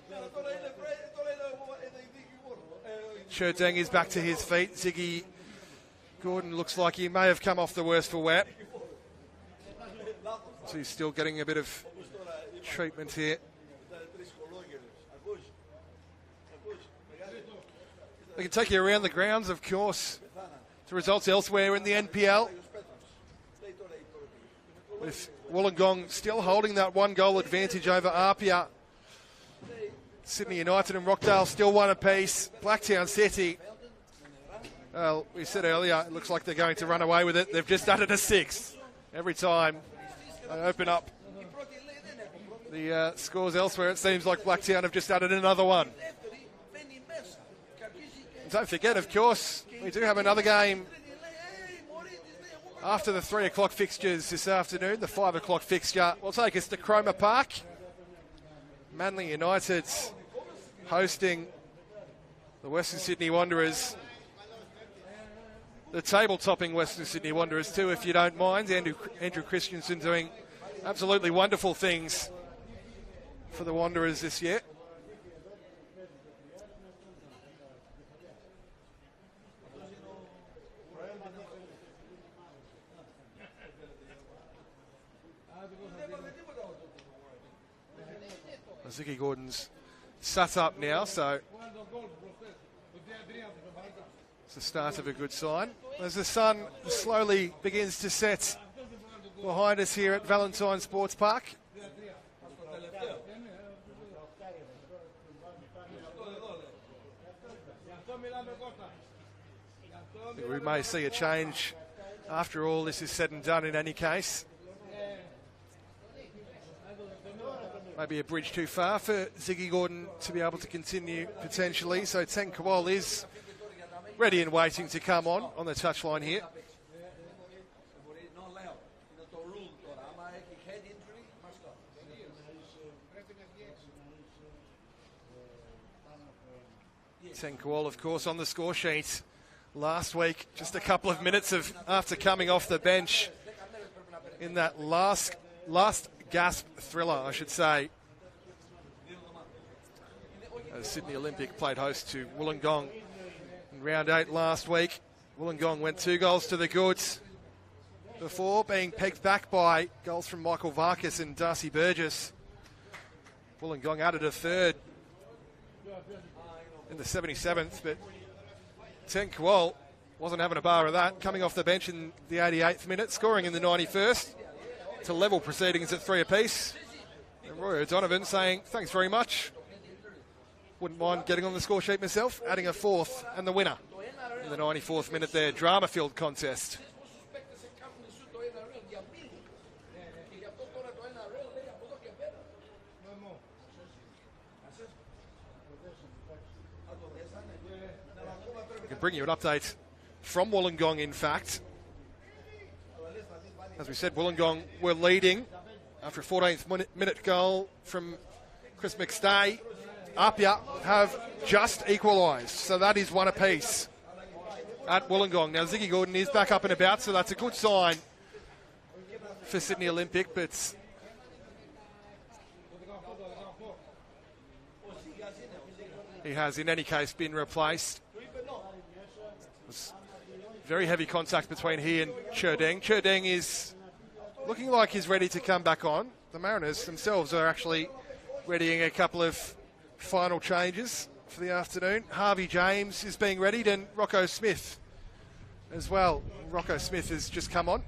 Cherdeng is back to his feet. Ziggy Gordon looks like he may have come off the worst for wear. So he's still getting a bit of treatment here. They can take you around the grounds, of course, to results elsewhere in the NPL. With Wollongong still holding that one-goal advantage over Apia. Sydney United and Rockdale still one apiece. Blacktown City, well, we said earlier, it looks like they're going to run away with it. They've just added a sixth. Every time they open up the scores elsewhere, it seems like Blacktown have just added another one. And don't forget, of course, we do have another game after the 3 o'clock fixtures this afternoon. The 5 o'clock fixture will take us to Cromer Park. Manly United hosting the Western Sydney Wanderers. The table-topping Western Sydney Wanderers too, if you don't mind. Andrew Christensen doing absolutely wonderful things for the Wanderers this year. Ziggy Gordon's sat up now, so it's the start of a good sign. As the sun slowly begins to set behind us here at Valentine Sports Park. We may see a change after all this is said and done in any case. Maybe a bridge too far for Ziggy Gordon to be able to continue potentially. So Ten Kowal is ready and waiting to come on the touchline here. Ten Kowal, of course, on the score sheet last week. Just a couple of minutes after coming off the bench in that last gasp thriller, I should say. As Sydney Olympic played host to Wollongong in round 8 last week. Wollongong went 2 goals to the goods before being pegged back by goals from Michael Varkas and Darcy Burgess. Wollongong added a third in the 77th, but Ten Kowal wasn't having a bar of that, coming off the bench in the 88th minute, scoring in the 91st. To level proceedings at 3 apiece. And Roy O'Donovan saying, thanks very much. Wouldn't mind getting on the score sheet myself, adding a 4th and the winner in the 94th minute there. Drama-filled contest. We can bring you an update from Wollongong, in fact. As we said, Wollongong were leading after a 14th minute goal from Chris McStay. Apia have just equalised, so that is one apiece at Wollongong. Now, Ziggy Gordon is back up and about, so that's a good sign for Sydney Olympic, but he has, in any case, been replaced. Very heavy contact between he and Cherdeng. Cherdeng is looking like he's ready to come back on. The Mariners themselves are actually readying a couple of final changes for the afternoon. Harvey James is being readied, and Rocco Smith as well. Rocco Smith has just come on.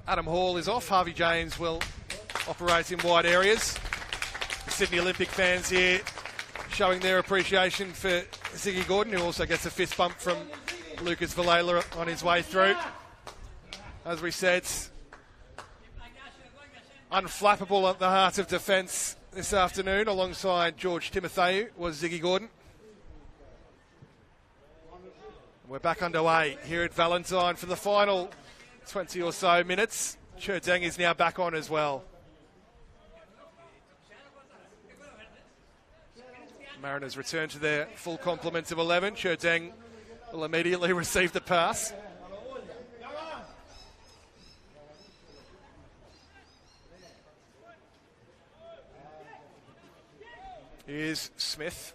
Adam Hall is off. Harvey James will operate in wide areas. The Sydney Olympic fans here showing their appreciation for Ziggy Gordon, who also gets a fist bump from Lucas Villela on his way through. As we said, unflappable at the heart of defence this afternoon, alongside George Timotheou, was Ziggy Gordon. We're back underway here at Valentine for the final 20 or so minutes. Cherdeng is now back on as well. Mariners return to their full complement of 11. Cherdeng will immediately receive the pass. Here's Smith.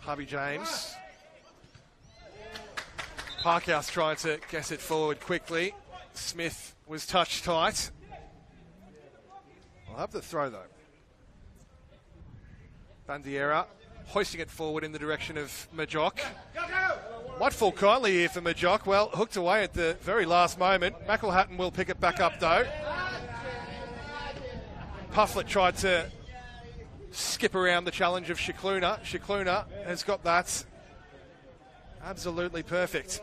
Harvey James. Parkhouse trying to get it forward quickly. Smith was touch tight. I'll have the throw though. Bandiera hoisting it forward in the direction of Majok. Might fall kindly here for Majok. Well, hooked away at the very last moment. McElhatton will pick it back up though. Pufflet tried to skip around the challenge of Shikluna. Shikluna has got that absolutely perfect.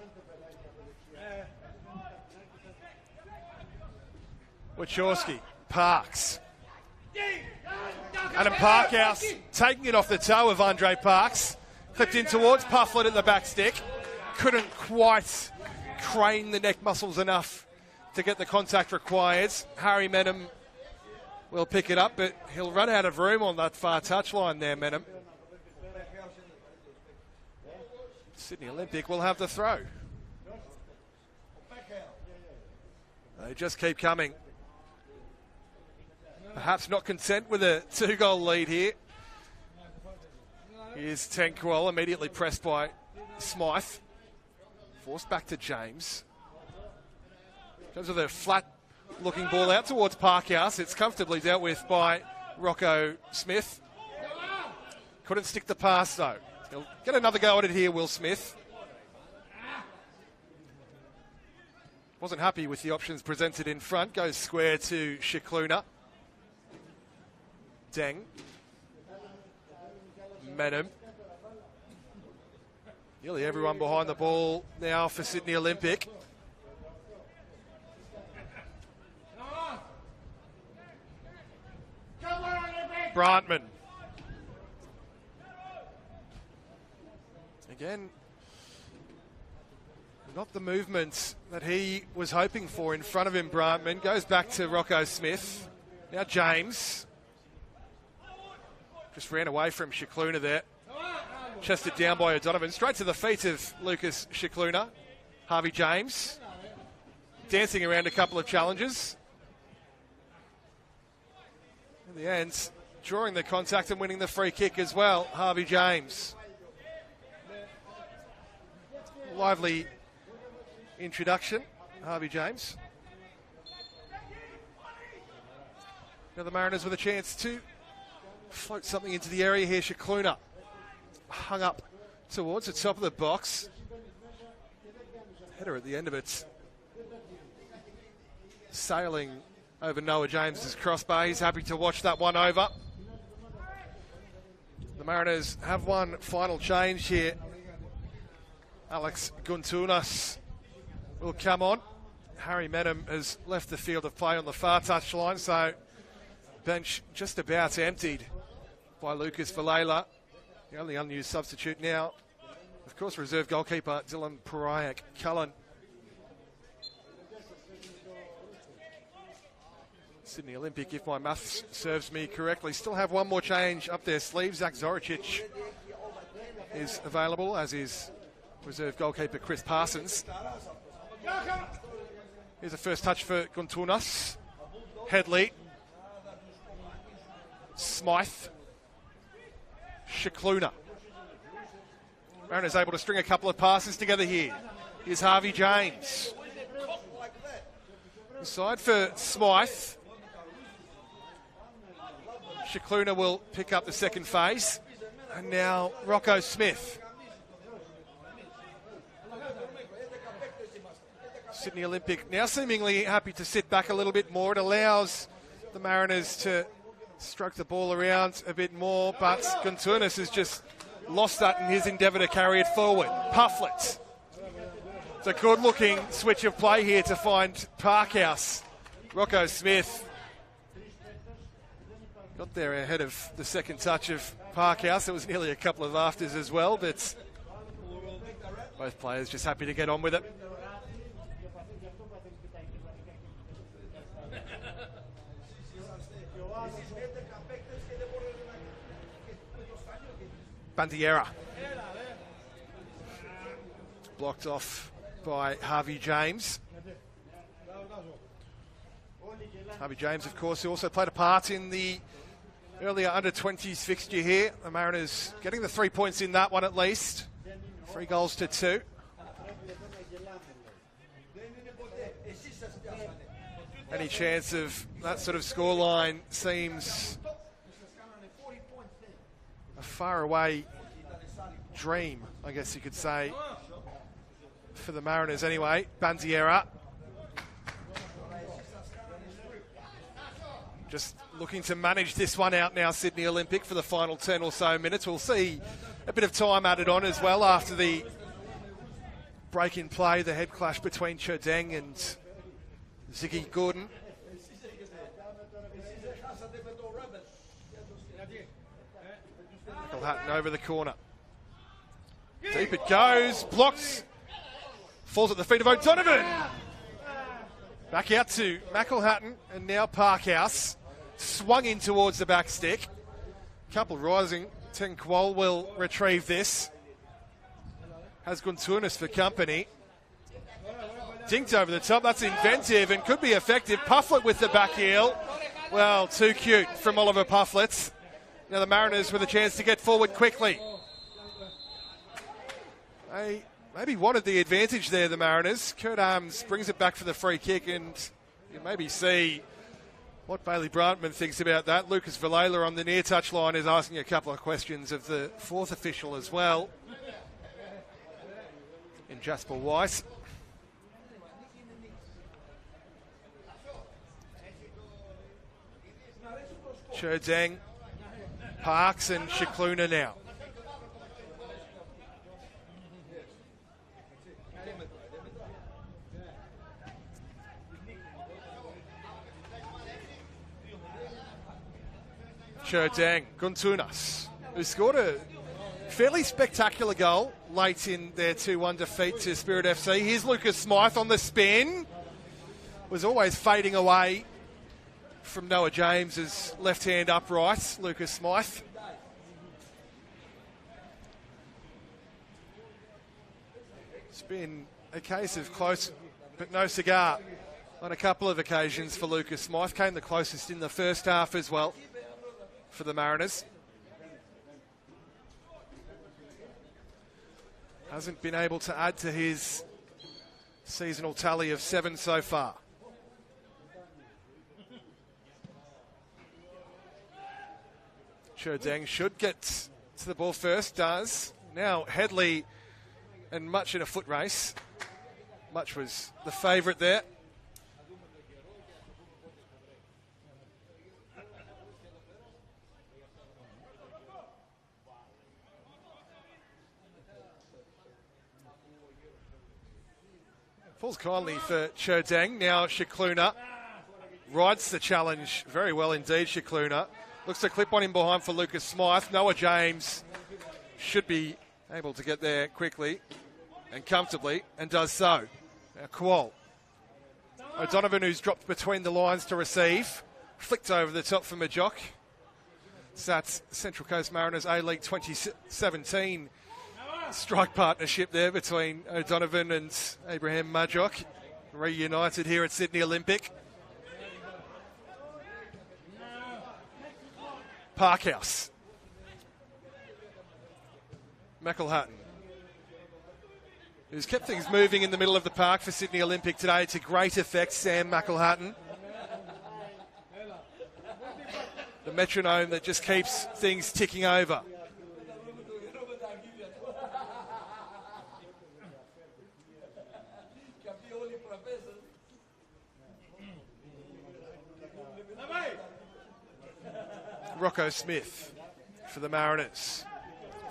Wachowski, Parks. Adam Parkhouse taking it off the toe of Andre Parks. Clipped in towards Pufflet at the back stick. Couldn't quite crane the neck muscles enough to get the contact required. Harry Menem will pick it up, but he'll run out of room on that far touchline there, Menem. Sydney Olympic will have the throw. They just keep coming. Perhaps not content with a 2-goal lead here. Here's Tenkwell, immediately pressed by Smythe. Forced back to James. In terms of the flat-looking ball out towards Parkhouse, it's comfortably dealt with by Rocco Smith. Couldn't stick the pass, though. He'll get another go at it here, Will Smith. Wasn't happy with the options presented in front. Goes square to Shikluna. Deng. Menem. Nearly everyone behind the ball now for Sydney Olympic. Brantman. Again, not the movement that he was hoping for in front of him, Brantman. Goes back to Rocco Smith. Now James. Just ran away from Shikluna there. Chested down by O'Donovan. Straight to the feet of Lucas Shikluna. Harvey James. Dancing around a couple of challenges. In the end, drawing the contact and winning the free kick as well. Harvey James. Lively introduction, Harvey James. Now the Mariners with a chance to float something into the area here. Shikluna hung up towards the top of the box. Header at the end of it. Sailing over Noah James's crossbar. He's happy to watch that one over. The Mariners have one final change here. Alex Guntunas will come on. Harry Menem has left the field of play on the far touchline, so bench just about emptied by Lucas Villela. The only unused substitute now Of course, reserve goalkeeper Dylan Pariak Cullen. Sydney Olympic, if my maths serves me correctly, still have one more change up their sleeve. Zach Zoricic is available, as is reserve goalkeeper Chris Parsons. Here's a first touch for Guntunas. Headley. Smythe. Shikluna. Mariners able to string a couple of passes together here. Here's Harvey James. Inside for Smythe. Shikluna will pick up the second phase. And now Rocco Smith. Sydney Olympic now seemingly happy to sit back a little bit more. It allows the Mariners to stroke the ball around a bit more, but Guntunas has just lost that in his endeavour to carry it forward. Pufflet. It's a good-looking switch of play here to find Parkhouse. Rocco Smith got there ahead of the second touch of Parkhouse. It was nearly a couple of afters as well, but both players just happy to get on with it. Bandiera. Blocked off by Harvey James. Harvey James, of course, who also played a part in the earlier under-20s fixture here. The Mariners getting the 3 points in that one at least. 3 goals to 2. Any chance of that sort of scoreline seems a far-away dream, I guess you could say, for the Mariners anyway. Bandiera. Just looking to manage this one out now, Sydney Olympic, for the final 10 or so minutes. We'll see a bit of time added on as well after the break in play, the head clash between Chodeng and Ziggy Gordon. Michael Hatton over the corner. Deep it goes, blocked, falls at the feet of O'Donovan. Back out to McElhatton and now Parkhouse. Swung in towards the back stick. Couple rising. Ten Kwol will retrieve this. Has Guntunas for company. Dinked over the top. That's inventive and could be effective. Pufflet with the back heel. Well, too cute from Oliver Pufflet. Now the Mariners with a chance to get forward quickly. They maybe wanted the advantage there, the Mariners. Kurt Arms brings it back for the free kick, and you maybe see what Bailey Brantman thinks about that. Lucas Villela on the near touch line is asking a couple of questions of the fourth official as well, in Jasper Weiss. Chodeng, Parks and Shikluna now. Chodeng, Guntunas, who scored a fairly spectacular goal late in their 2-1 defeat to Spirit FC. Here's Lucas Smythe on the spin. Was always fading away from Noah James's left hand upright, Lucas Smythe. It's been a case of close but no cigar on a couple of occasions for Lucas Smythe. Came the closest in the first half as well for the Mariners. Hasn't been able to add to his seasonal tally of 7 so far. Chodeng should get to the ball first, does. Now Headley and Much in a foot race. Much was the favourite there. Falls kindly for Chodeng. Now Shikluna rides the challenge very well indeed, Shikluna. Looks to clip on him behind for Lucas Smythe. Noah James should be able to get there quickly and comfortably, and does so. Now Qual. O'Donovan, who's dropped between the lines to receive, flicked over the top for Majock. That's Central Coast Mariners A-League 2017 strike partnership there between O'Donovan and Abraham Majock, reunited here at Sydney Olympic. Parkhouse. McElhatton, who's kept things moving in the middle of the park for Sydney Olympic today to great effect, Sam McElhatton. The metronome that just keeps things ticking over. Rocco Smith for the Mariners.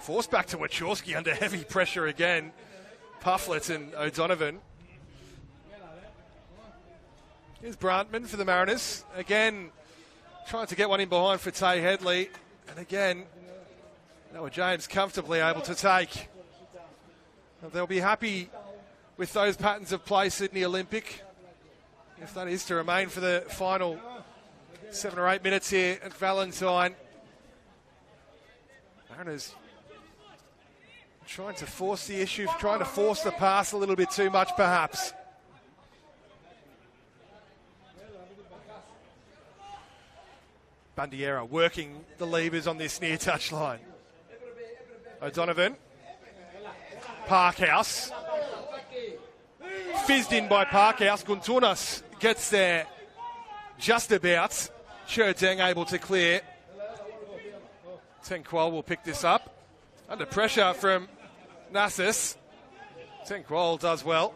Forced back to Wachorski under heavy pressure again. Pufflet and O'Donovan. Here's Brantman for the Mariners. Again, trying to get one in behind for Tay Headley. And again, Noah James comfortably able to take. They'll be happy with those patterns of play, Sydney Olympic, if that is to remain for the final 7 or 8 minutes here at Valentine. Mariners trying to force the issue, trying to force the pass a little bit too much perhaps. Bandiera working the levers on this near touch line. O'Donovan. Parkhouse. Fizzed in by Parkhouse. Guntunas gets there just about. Cherdeng able to clear. Tenqual will pick this up. Under pressure from Nassis. Tenqual does well.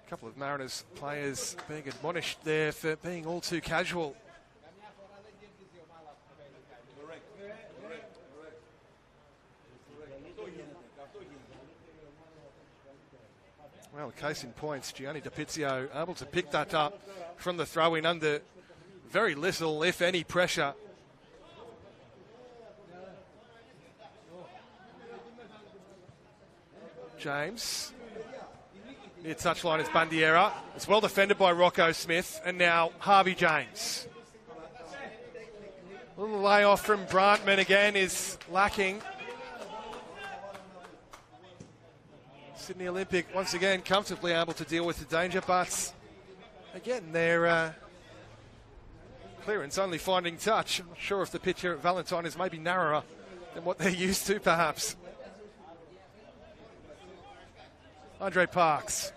A couple of Mariners players being admonished there for being all too casual. Well, case in point, Gianni DiPizio able to pick that up from the throw-in under very little, if any, pressure. James. Near touchline is Bandiera. It's well defended by Rocco Smith, and now Harvey James. A little layoff from Brantman again is lacking. Sydney Olympic once again comfortably able to deal with the danger, but again their clearance only finding touch. I'm not sure if the pitch here at Valentine is maybe narrower than what they're used to perhaps. Andre Parks.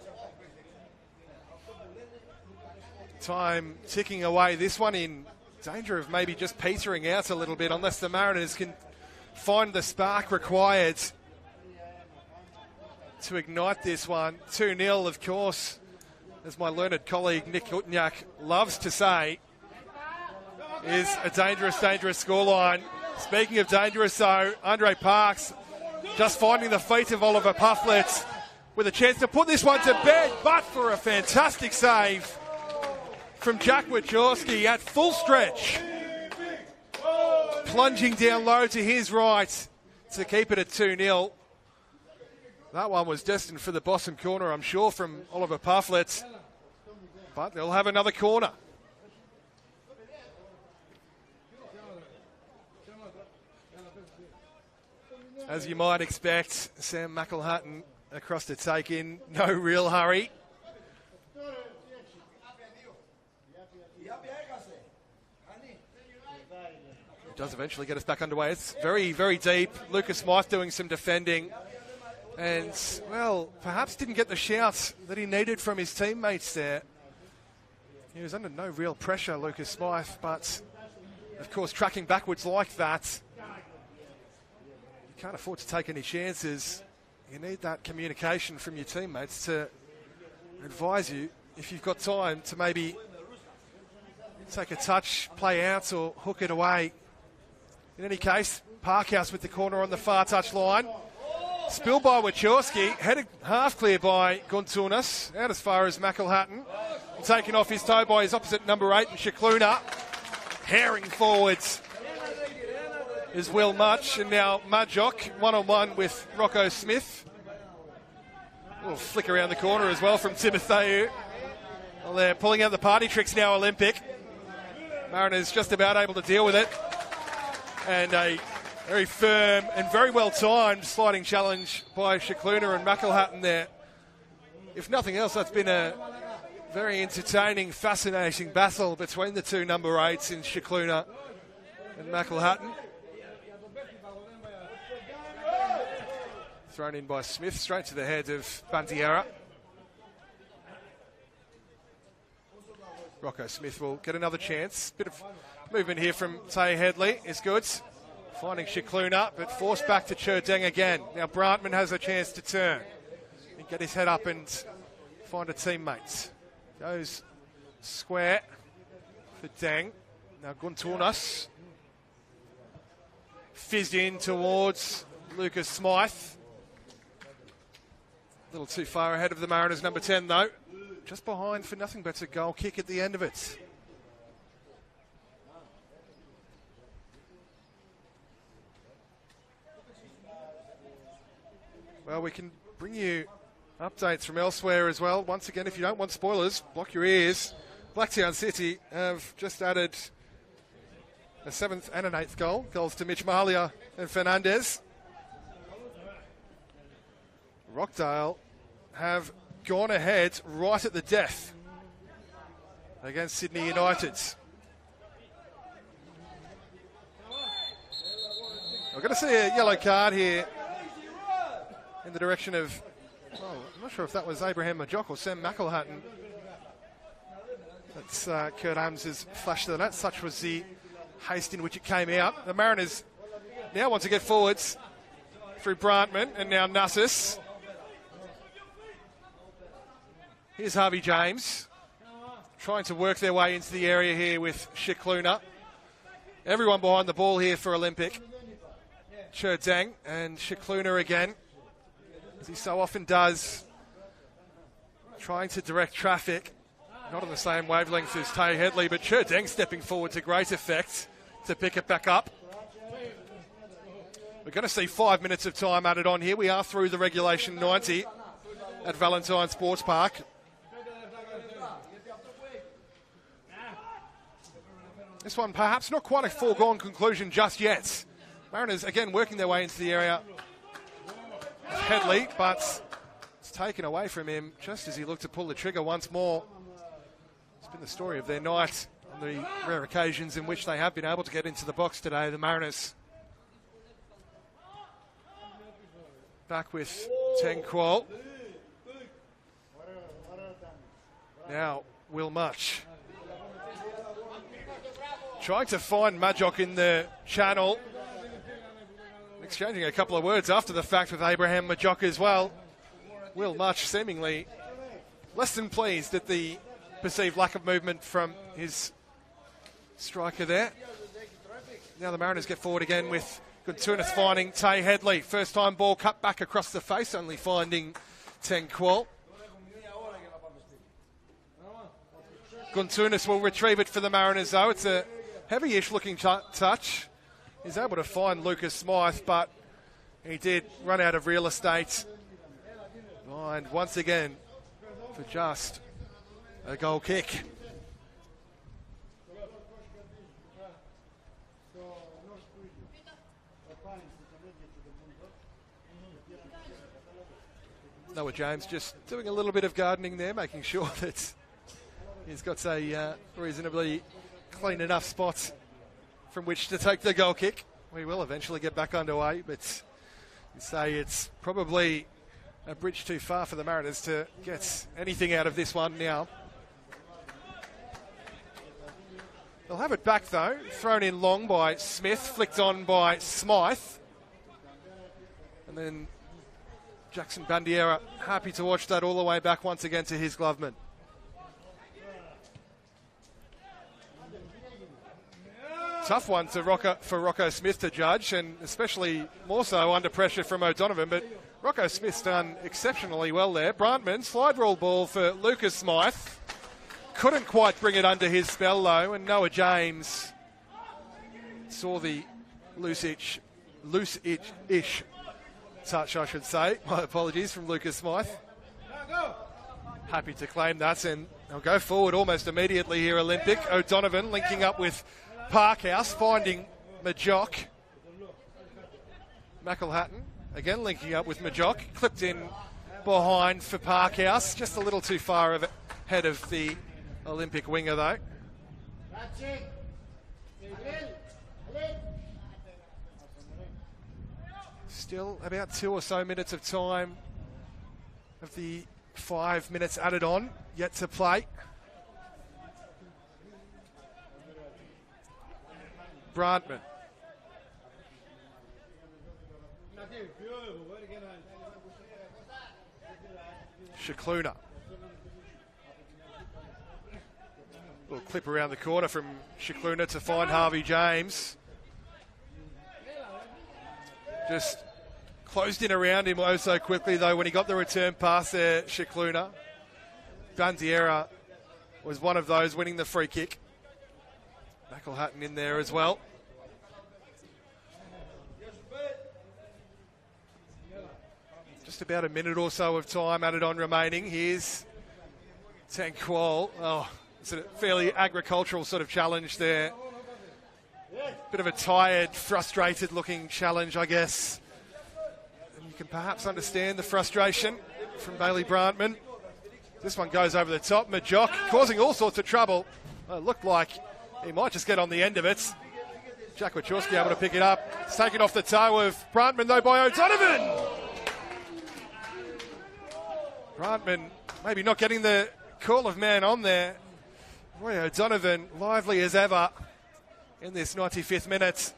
Time ticking away. This one in danger of maybe just petering out a little bit unless the Mariners can find the spark required to ignite this one. 2-0, of course, as my learned colleague Nick Utnyak loves to say, is a dangerous, dangerous scoreline. Speaking of dangerous, though, Andre Parks just finding the feet of Oliver Pufflet with a chance to put this one to bed, but for a fantastic save from Jack Wachorski at full stretch. Plunging down low to his right to keep it at 2-0. That one was destined for the bottom corner, I'm sure, from Oliver Pufflet. But they'll have another corner. As you might expect, Sam McElhatton across to take in. No real hurry. It does eventually get us back underway. It's very, very deep. Lucas Smythe doing some defending. And, well, perhaps didn't get the shout that he needed from his teammates there. He was under no real pressure, Lucas Smythe, but, of course, tracking backwards like that, you can't afford to take any chances. You need that communication from your teammates to advise you, if you've got time, to maybe take a touch, play out, or hook it away. In any case, Parkhouse with the corner on the far touch line. Spill by Wachorski, headed half clear by Guntunas, out as far as McElhatton. Taken off his toe by his opposite number 8, Shikluna. Herring forwards is Will Much, and now Majok one-on-one with Rocco Smith. A little flick around the corner as well from Timotheu. Well, they're pulling out the party tricks now, Olympic. Mariners just about able to deal with it. And a very firm and very well-timed sliding challenge by Shikluna and McElhatton there. If nothing else, that's been a very entertaining, fascinating battle between the two number 8s in Shikluna and McElhatton. Thrown in by Smith, straight to the head of Bandiera. Rocco Smith will get another chance. Bit of movement here from Tay Headley is good. Finding Shikluna, but forced back to Cherdeng again. Now Brantman has a chance to turn and get his head up and find a teammate. Goes square for Deng. Now Gunturnas. Fizzed in towards Lucas Smythe. A little too far ahead of the Mariners number 10 though. Just behind for nothing but a goal kick at the end of it. Well, we can bring you updates from elsewhere as well. Once again, if you don't want spoilers, block your ears. Blacktown City have just added a 7th and an 8th goal. Goals to Mitch Mahalia and Fernandez. Rockdale have gone ahead right at the death against Sydney United. We're going to see a yellow card here in the direction of, well, I'm not sure if that was Abraham Majok or Sam McElhatton. That's Kurt Ames' flash to the net. Such was the haste in which it came out. The Mariners now want to get forwards through Brantman and now Nussus. Here's Harvey James trying to work their way into the area here with Shikluna. Everyone behind the ball here for Olympic. Cherdeng and Shikluna again, as he so often does, trying to direct traffic. Not on the same wavelength as Tay Headley, but Cherdeng stepping forward to great effect to pick it back up. We're going to see 5 minutes of time added on here. We are through the regulation 90 at Valentine Sports Park. This one perhaps not quite a foregone conclusion just yet. Mariners again working their way into the area. Headley, but it's taken away from him just as he looked to pull the trigger once more. It's been the story of their night on the rare occasions in which they have been able to get into the box today, the Mariners. Back with Teng Kuo. Now, Will Much. Trying to find Majok in the channel. Exchanging a couple of words after the fact with Abraham Majok as well. Will Much seemingly less than pleased at the perceived lack of movement from his striker there. Now the Mariners get forward again with Gunturnas finding Tay Headley. First time ball cut back across the face, only finding Teng Kuo. Gunturnas will retrieve it for the Mariners though. It's a heavy-ish looking touch. He's able to find Lucas Smythe, but he did run out of real estate. And once again, for just a goal kick. Noah James just doing a little bit of gardening there, making sure that he's got a reasonably clean enough spot from which to take the goal kick. We will eventually get back underway, but you say it's probably a bridge too far for the Mariners to get anything out of this one now. They'll have it back though, thrown in long by Smith, flicked on by Smythe. And then Jackson Bandiera happy to watch that all the way back once again to his gloveman. Tough one for Rocco Smith to judge, and especially more so under pressure from O'Donovan, but Rocco Smith's done exceptionally well there. Brantman, slide rule ball for Lucas Smythe. Couldn't quite bring it under his spell though, and Noah James saw the loose-ish touch, I should say. My apologies, from Lucas Smythe. Happy to claim that, and they'll go forward almost immediately here, Olympic. O'Donovan linking up with Parkhouse, finding Majock. McElhatton again linking up with Majock. Clipped in behind for Parkhouse. Just a little too far ahead of the Olympic winger, though. Still about 2 or so minutes of time of the 5 minutes added on, yet to play. Brandman. Shikluna. Little clip around the corner from Shikluna to find Harvey James. Just closed in around him oh so quickly, though, when he got the return pass there, Shikluna. Bandiera was one of those winning the free kick. McElhatton in there as well. Just about a minute or so of time added on remaining. Here's Tanquol. Oh, it's a fairly agricultural sort of challenge there. Bit of a tired, frustrated looking challenge, I guess. And you can perhaps understand the frustration from Bailey Brandman. This one goes over the top. Majock causing all sorts of trouble. It looked like he might just get on the end of it. Jack Wachowski able to pick it up. It's taken off the toe of Brandman, though, by O'Donovan. Brandman maybe not getting the call of man on there. Roy O'Donovan, lively as ever in this 95th minute.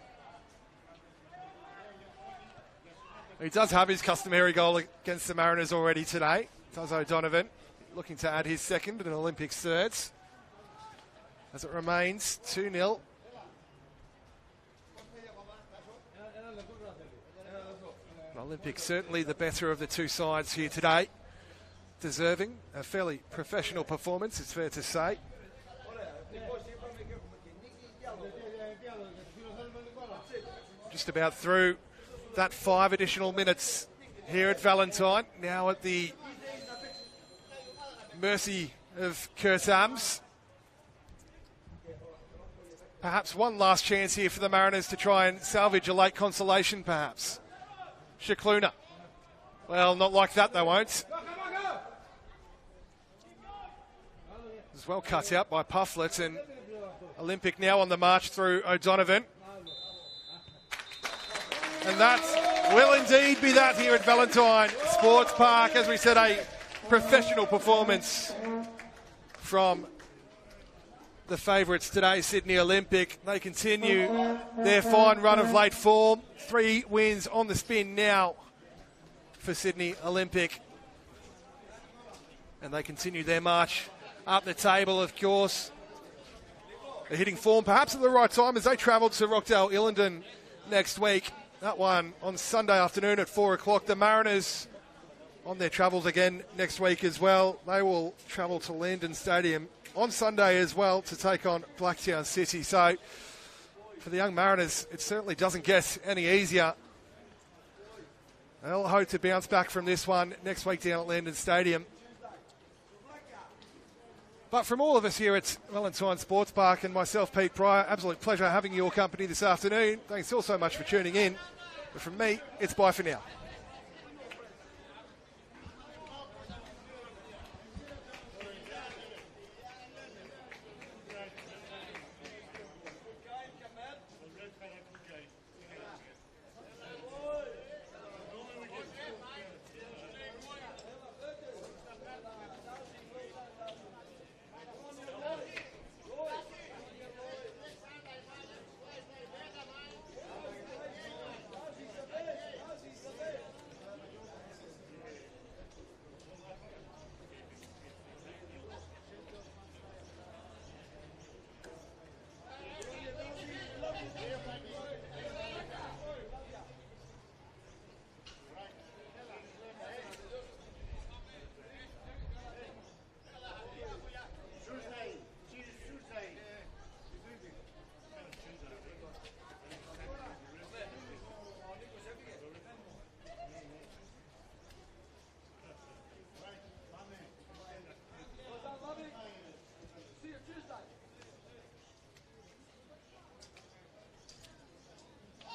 He does have his customary goal against the Mariners already today. Does O'Donovan, looking to add his second and Olympics third. As it remains 2-0. Olympics certainly the better of the two sides here today. Deserving a fairly professional performance, it's fair to say. Just about through that 5 additional minutes here at Valentine. Now at the mercy of Kurt Ams. Perhaps one last chance here for the Mariners to try and salvage a late consolation, perhaps. Shikluna. Well, not like that, they won't. As well cut out by Pufflet, and Olympic now on the march through O'Donovan. And that will indeed be that here at Valentine Sports Park. As we said, a professional performance from the favourites today, Sydney Olympic. They continue their fine run of late form. 3 wins on the spin now for Sydney Olympic. And they continue their march up the table, of course. They're hitting form perhaps at the right time as they travel to Rockdale Illingdon next week. That one on Sunday afternoon at 4 o'clock. The Mariners on their travels again next week as well. They will travel to Landon Stadium on Sunday as well to take on Blacktown City. So for the young Mariners, it certainly doesn't get any easier. They'll hope to bounce back from this one next week down at Landon Stadium. But from all of us here at Valentine Sports Park and myself, Pete Pryor, absolute pleasure having your company this afternoon. Thanks all so much for tuning in. But from me, it's bye for now.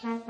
Well,